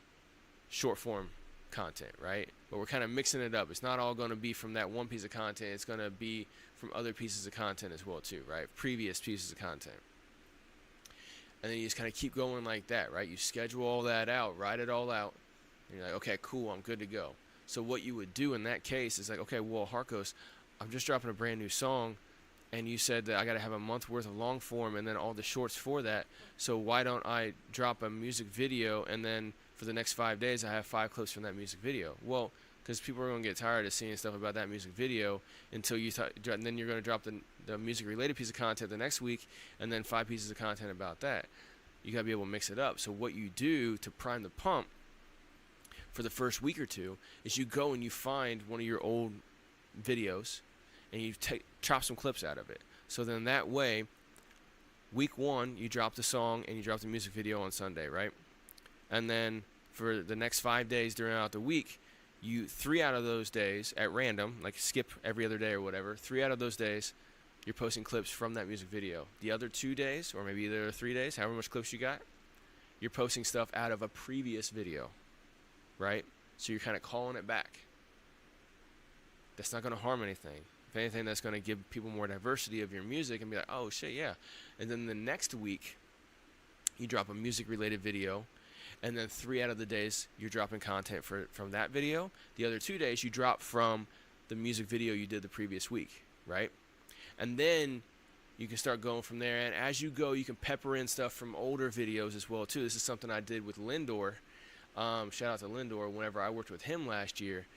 short form content, right? But we're kind of mixing it up. It's not all going to be from that one piece of content. It's going to be from other pieces of content as well too, right? Previous pieces of content. And then you just kind of keep going like that, right? You schedule all that out, write it all out. And you're like, okay, cool, I'm good to go. So what you would do in that case is like, okay, well, Harkos, I'm just dropping a brand new song, and you said that I got to have a month worth of long form and then all the shorts for that. So why don't I drop a music video, and then for the next 5 days I have 5 clips from that music video? Well, because people are going to get tired of seeing stuff about that music video until and then you're going to drop the music-related piece of content the next week, and then 5 pieces of content about that. You got to be able to mix it up. So what you do to prime the pump for the first week or two is you go and you find one of your old videos, and you chop some clips out of it. So then that way, week 1, you drop the song and you drop the music video on Sunday, right? And then for the next 5 days throughout the week, 3 out of those days at random, like skip every other day or whatever, 3 out of those days, you're posting clips from that music video. The other 2 days, or maybe the other 3 days, however much clips you got, you're posting stuff out of a previous video, right? So you're kind of calling it back. That's not going to harm anything. If anything, that's going to give people more diversity of your music and be like, oh, shit, yeah. And then the next week, you drop a music-related video, and then 3 out of the days, you're dropping content from that video. The other 2 days, you drop from the music video you did the previous week, right? And then you can start going from there. And as you go, you can pepper in stuff from older videos as well, too. This is something I did with Lindor. Shout out to Lindor. Whenever I worked with him last year,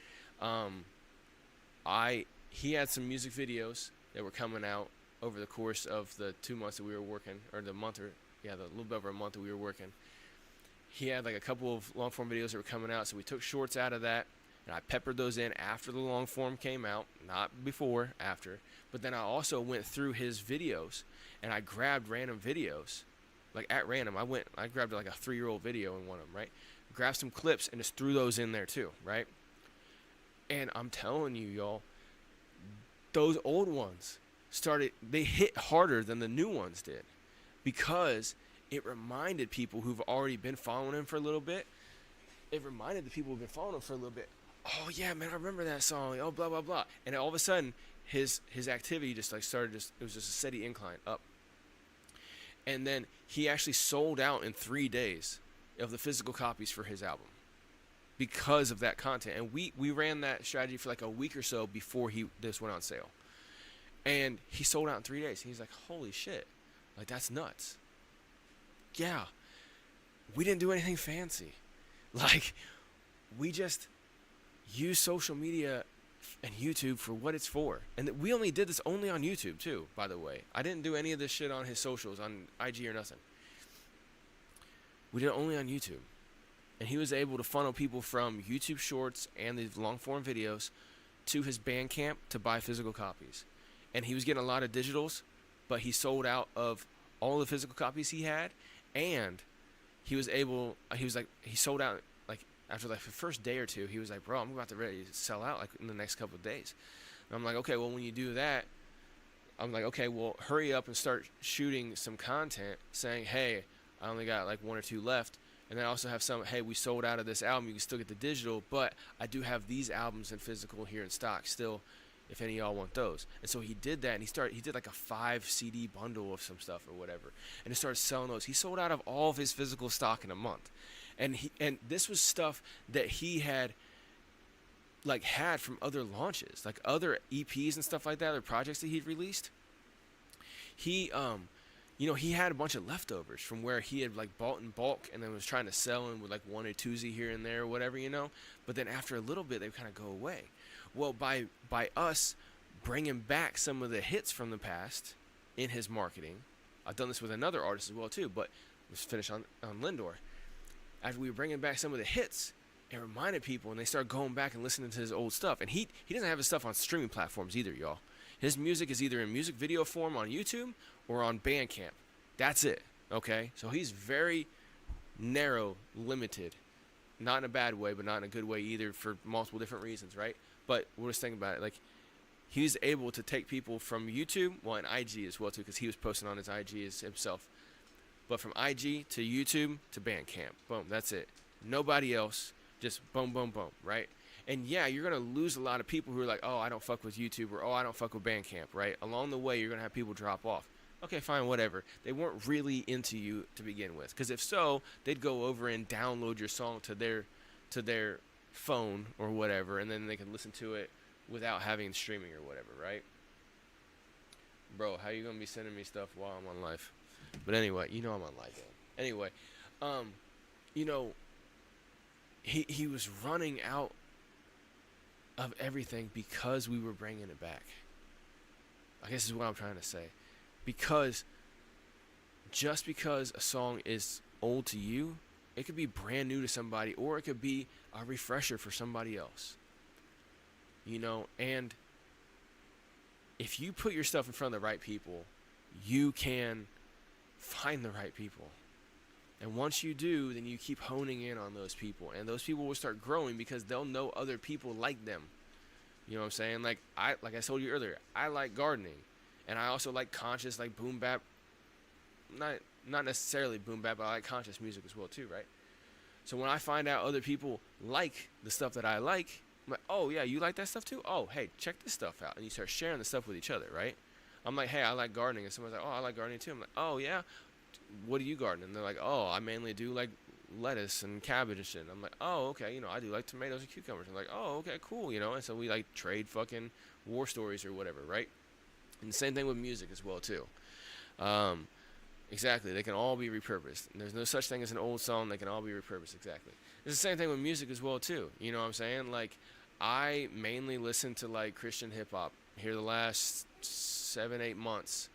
he had some music videos that were coming out over the course of the 2 months that we were working, or the little bit over a month that we were working. He had like a couple of long form videos that were coming out, so we took shorts out of that, and I peppered those in after the long form came out, not before, after. But then I also went through his videos, and I grabbed random videos, like at random. I grabbed like a 3-year-old video in one of them, right? Grabbed some clips and just threw those in there too, right? And I'm telling you, y'all, those old ones they hit harder than the new ones did, because it reminded people who've already been following him for a little bit. It reminded the people who've been following him for a little bit, oh yeah, man, I remember that song. Oh, blah, blah, blah. And all of a sudden, his activity just like started, it was just a steady incline up. And then he actually sold out in 3 days of the physical copies for his album because of that content. And we ran that strategy for like a week or so before this went on sale. And he sold out in 3 days. He's like, holy shit, like that's nuts. Yeah, we didn't do anything fancy. Like, we just use social media and YouTube for what it's for. And we only did this only on YouTube too, by the way. I didn't do any of this shit on his socials, on IG or nothing. We did it only on YouTube. And he was able to funnel people from YouTube shorts and the long form videos to his Bandcamp to buy physical copies. And he was getting a lot of digitals, but he sold out of all the physical copies he had. And he sold out like after like the first day or two. He was like, bro, I'm about to ready to sell out like in the next couple of days. And I'm like, okay, well, when you do that, I'm like, okay, well, hurry up and start shooting some content saying, hey, I only got like 1 or 2 left. And then I also have some, hey, we sold out of this album. You can still get the digital, but I do have these albums in physical here in stock still, if any of y'all want those. And so he did that, and he did like a 5 CD bundle of some stuff or whatever, and he started selling those. He sold out of all of his physical stock in a month. And this was stuff that he had from other launches, like other EPs and stuff like that, other projects that he'd released. He had a bunch of leftovers from where he had like bought in bulk and then was trying to sell in with like 1 or 2 here and there or whatever, but then after a little bit, they kind of go away. Well, by us bringing back some of the hits from the past in his marketing, I've done this with another artist as well too, but let's finish on Lindor. After we were bringing back some of the hits, it reminded people, and they started going back and listening to his old stuff. And he doesn't have his stuff on streaming platforms either, y'all. His music is either in music video form on YouTube or on Bandcamp. That's it, okay? So he's very narrow, limited. Not in a bad way, but not in a good way either, for multiple different reasons, right? But we're just thinking about it. Like, he's able to take people from YouTube, well, and IG as well too, because he was posting on his IG as himself. But from IG to YouTube to Bandcamp, boom, that's it. Nobody else, just boom, boom, boom, right? And yeah, you're gonna lose a lot of people who are like, oh, I don't fuck with YouTube, or oh, I don't fuck with Bandcamp, right? Along the way, you're gonna have people drop off. Okay, fine, whatever. They weren't really into you to begin with, because if so, they'd go over and download your song to their phone or whatever, and then they can listen to it without having streaming or whatever, right? Bro, how you gonna be sending me stuff while I'm on live? But anyway, you know I'm on live. Anyway, you know, he was running out of everything because we were bringing it back. I guess is what I'm trying to say. Because just because a song is old to you, it could be brand new to somebody, or it could be a refresher for somebody else. You know, and if you put your stuff in front of the right people, you can find the right people. And once you do, then you keep honing in on those people, and those people will start growing because they'll know other people like them. You know what I'm saying? Like I told you earlier, I like gardening, and I also like conscious, like boom bap. Not necessarily boom bap, but I like conscious music as well too, right? So when I find out other people like the stuff that I like, I'm like, oh yeah, you like that stuff too? Oh, hey, check this stuff out, and you start sharing the stuff with each other, right? I'm like, hey, I like gardening, and someone's like, oh, I like gardening too. I'm like, oh yeah. What do you garden? And they're like, oh, I mainly do like lettuce and cabbage and shit. And I'm like, oh, okay, you know, I do like tomatoes and cucumbers. I'm like, oh, okay, cool, you know. And so we like trade fucking war stories or whatever, right? And the same thing with music as well too. Exactly, they can all be repurposed. And there's no such thing as an old song. They can all be repurposed. Exactly. It's the same thing with music as well too. You know what I'm saying? Like, I mainly listen to like Christian hip hop here the last 7-8 months.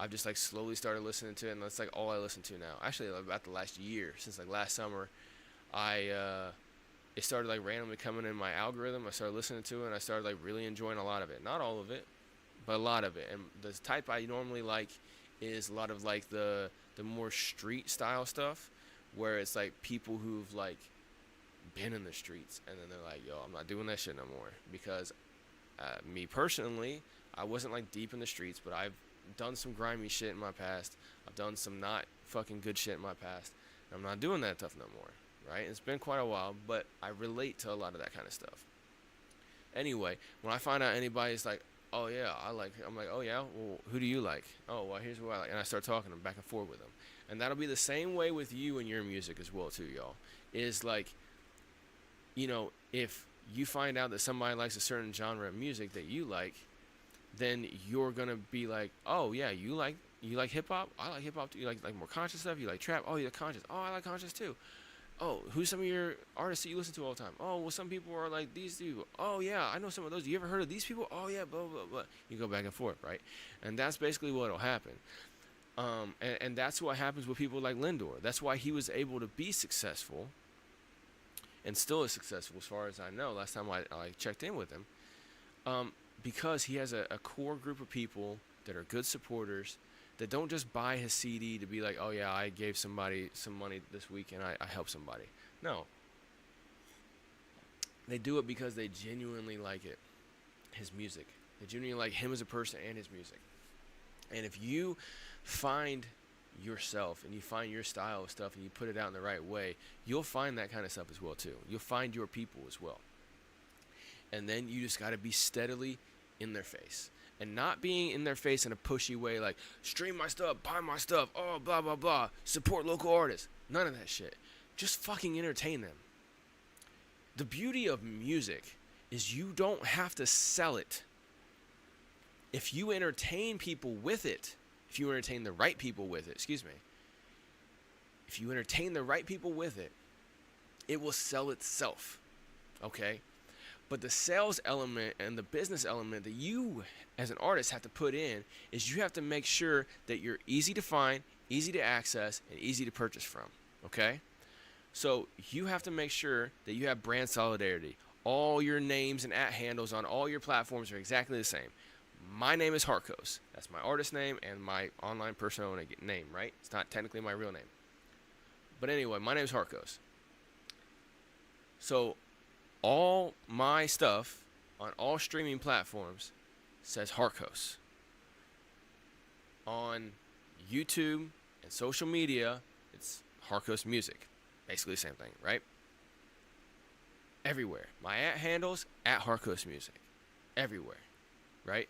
I've just like slowly started listening to it, and that's like all I listen to now. Actually, about the last year, since like last summer, it started like randomly coming in my algorithm. I started listening to it, and I started like really enjoying a lot of it. Not all of it, but a lot of it. And the type I normally like is a lot of like the more street style stuff, where it's like people who've like been in the streets, and then they're like, yo, I'm not doing that shit no more. Because me personally, I wasn't like deep in the streets, but I've done some grimy shit in my past. I've done some not fucking good shit in my past. I'm not doing that stuff no more, right? It's been quite a while, but I relate to a lot of that kind of stuff. Anyway, when I find out anybody's like, oh yeah, I'm like, oh yeah, well, who do you like? Oh, well, here's what I like. And I start talking back and forth with them. And that'll be the same way with you and your music as well too, y'all. Is like, you know, if you find out that somebody likes a certain genre of music that you like, then you're gonna be like, oh yeah, you like hip hop? I like hip hop too. You like more conscious stuff? You like trap? Oh, you like conscious? Oh, I like conscious too. Oh, who's some of your artists that you listen to all the time? Oh, well, some people are like these people. Oh yeah, I know some of those. You ever heard of these people? Oh yeah, blah blah blah. You go back and forth, right? And that's basically what'll happen. And that's what happens with people like Lindor. That's why he was able to be successful, and still is successful as far as I know. Last time I checked in with him. Because he has a core group of people that are good supporters, that don't just buy his CD to be like, oh yeah, I gave somebody some money this week and I helped somebody. No. They do it because they genuinely like it, his music. They genuinely like him as a person and his music. And if you find yourself and you find your style of stuff and you put it out in the right way, you'll find that kind of stuff as well too. You'll find your people as well. And then you just got to be steadily in their face. And not being in their face in a pushy way like, stream my stuff, buy my stuff, oh, blah, blah, blah, support local artists. None of that shit. Just fucking entertain them. The beauty of music is you don't have to sell it. If you entertain people with it, if you entertain the right people with it, if you entertain the right people with it, it will sell itself. Okay? But the sales element and the business element that you as an artist have to put in is you have to make sure that you're easy to find, easy to access, and easy to purchase from, okay? So you have to make sure that you have brand solidarity. All your names and @handles on all your platforms are exactly the same. My name is Harkos. That's my artist name and my online persona name, right? It's not technically my real name. But anyway, my name is Harkos. So all my stuff on all streaming platforms says Harkos. On YouTube and social media, it's Harkos Music. Basically the same thing, right? Everywhere. My handles at Harkos Music. Everywhere, right?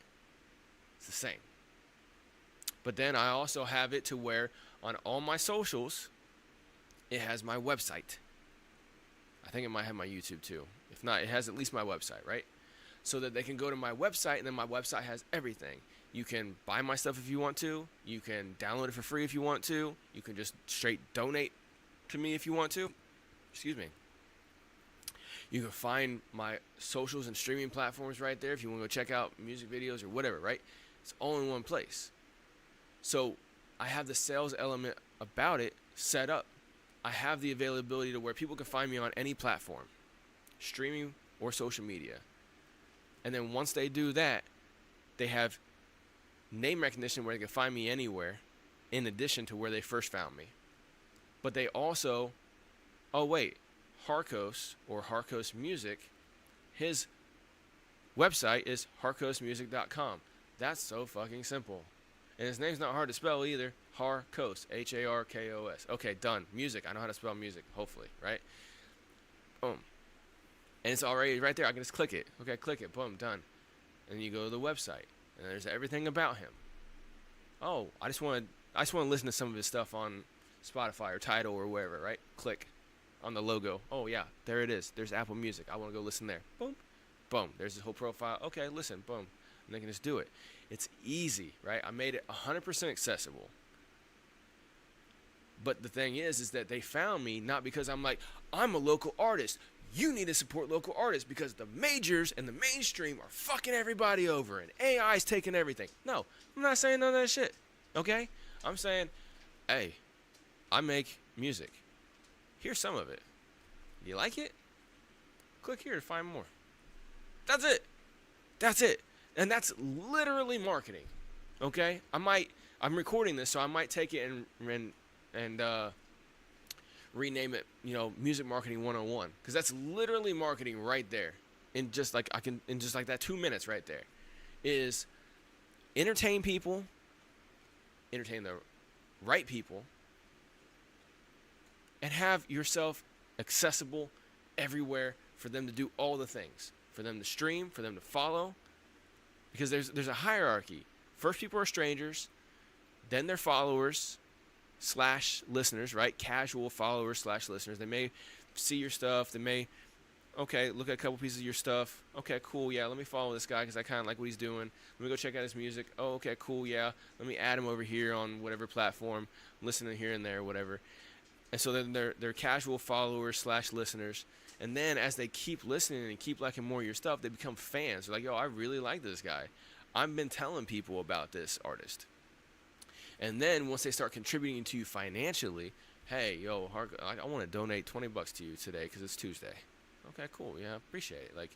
It's the same. But then I also have it to where on all my socials, it has my website. I think it might have my YouTube too. If not, it has at least my website, right? So that they can go to my website, and then my website has everything. You can buy my stuff if you want to. You can download it for free if you want to. You can just straight donate to me if you want to. Excuse me. You can find my socials and streaming platforms right there if you want to go check out music videos or whatever, right? It's all in one place. So I have the sales element about it set up. I have the availability to where people can find me on any platform, streaming or social media. And then once they do that, they have name recognition where they can find me anywhere in addition to where they first found me. But they also, Harkos or Harkos Music, his website is harkosmusic.com. That's so fucking simple. And his name's not hard to spell either. Harkos, Harkos. Okay, done. Music. I know how to spell music, hopefully, right? Boom. And it's already right there. I can just click it. Okay, click it. Boom, done. And you go to the website, and there's everything about him. Oh, I just want to listen to some of his stuff on Spotify or Tidal or wherever, right? Click on the logo. Oh yeah, there it is. There's Apple Music. I want to go listen there. Boom, boom. There's his whole profile. Okay, listen. Boom, and they can just do it. It's easy, right? I made it 100% accessible. But the thing is that they found me not because I'm a local artist. You need to support local artists because the majors and the mainstream are fucking everybody over and AI is taking everything. No, I'm not saying none of that shit, okay? I'm saying, hey, I make music. Here's some of it. You like it? Click here to find more. That's it. That's it. And that's literally marketing, okay? I'm recording this, so I might take it and rename it, Music Marketing 101, because that's literally marketing right there. In just like that 2 minutes right there is entertain people, entertain the right people, and have yourself accessible everywhere for them to do all the things, for them to stream, for them to follow, because there's a hierarchy. First, people are strangers, then they're followers / listeners, right? Casual followers / listeners. They may see your stuff. They may, look at a couple pieces of your stuff. Okay, cool, yeah, let me follow this guy because I kind of like what he's doing. Let me go check out his music. Oh, okay, cool, yeah. Let me add him over here on whatever platform, listening here and there, whatever. And so then they're casual followers / listeners. And then as they keep listening and keep liking more of your stuff, they become fans. They're like, yo, I really like this guy. I've been telling people about this artist. And then once they start contributing to you financially, hey, yo, I want to donate $20 to you today because it's Tuesday. Okay, cool. Yeah, appreciate it. Like,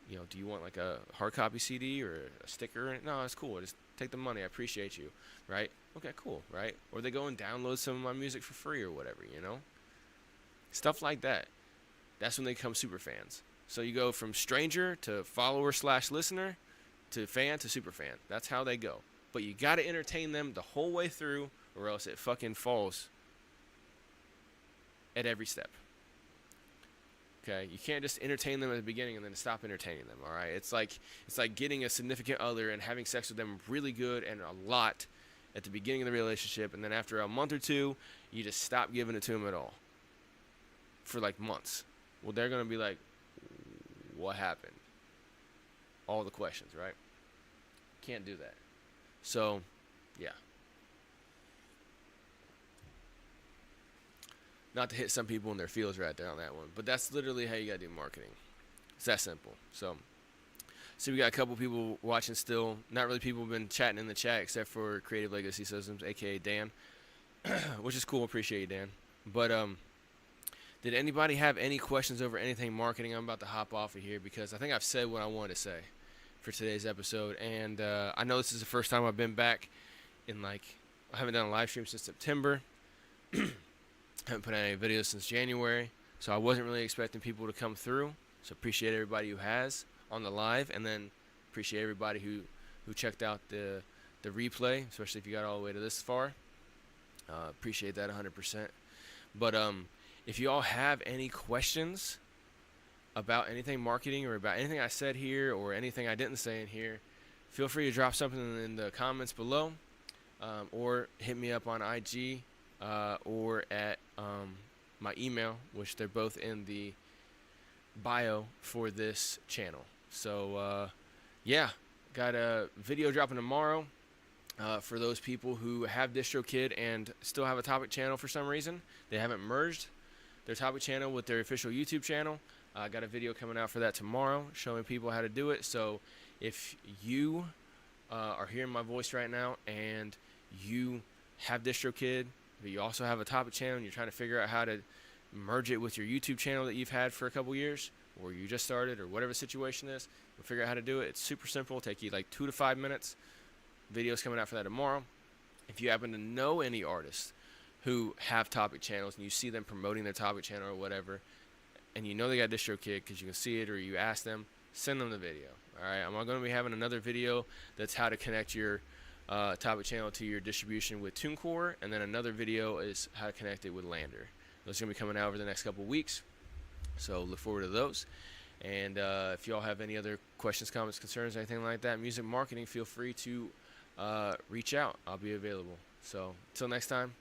do you want like a hard copy CD or a sticker? No, it's cool. Just take the money. I appreciate you, right? Okay, cool, right? Or they go and download some of my music for free or whatever, Stuff like that. That's when they become super fans. So you go from stranger to follower / listener to fan to super fan. That's how they go. But you got to entertain them the whole way through or else it fucking falls at every step. Okay? You can't just entertain them at the beginning and then stop entertaining them, all right? It's like getting a significant other and having sex with them really good and a lot at the beginning of the relationship, and then after a month or two, you just stop giving it to them at all for like months. Well, they're going to be like, what happened? All the questions, right? Can't do that. So, yeah. Not to hit some people in their feels right there on that one, but that's literally how you got to do marketing. It's that simple. So we got a couple people watching still. Not really people have been chatting in the chat except for Creative Legacy Systems, a.k.a. Dan, which is cool. Appreciate you, Dan. But did anybody have any questions over anything marketing? I'm about to hop off of here because I think I've said what I wanted to say for today's episode. And I know this is the first time I've been back in I haven't done a live stream since September. Haven't put out any videos since January. So I wasn't really expecting people to come through. So appreciate everybody who has on the live. And then Appreciate everybody who checked out the replay, especially if you got all the way to this far. Appreciate that 100%. But if you all have any questions about anything marketing or about anything I said here or anything I didn't say in here, feel free to drop something in the comments below, or hit me up on IG or at my email, which they're both in the bio for this channel. So yeah, got a video dropping tomorrow for those people who have DistroKid and still have a topic channel for some reason. They haven't merged their topic channel with their official YouTube channel. I got a video coming out for that tomorrow showing people how to do it. So if you are hearing my voice right now and you have DistroKid, but you also have a topic channel and you're trying to figure out how to merge it with your YouTube channel that you've had for a couple years, or you just started, or whatever the situation is, you'll figure out how to do it. It's super simple. It'll take you like 2 to 5 minutes. Videos coming out for that tomorrow. If you happen to know any artists who have topic channels and you see them promoting their topic channel or whatever, and you know they got DistroKid because you can see it or you ask them, send them the video. All right, I'm going to be having another video that's how to connect your topic channel to your distribution with TuneCore, and then another video is how to connect it with Lander. Those are going to be coming out over the next couple weeks, so look forward to those. And if you all have any other questions, comments, concerns, anything like that, music marketing, feel free to reach out. I'll be available. So until next time,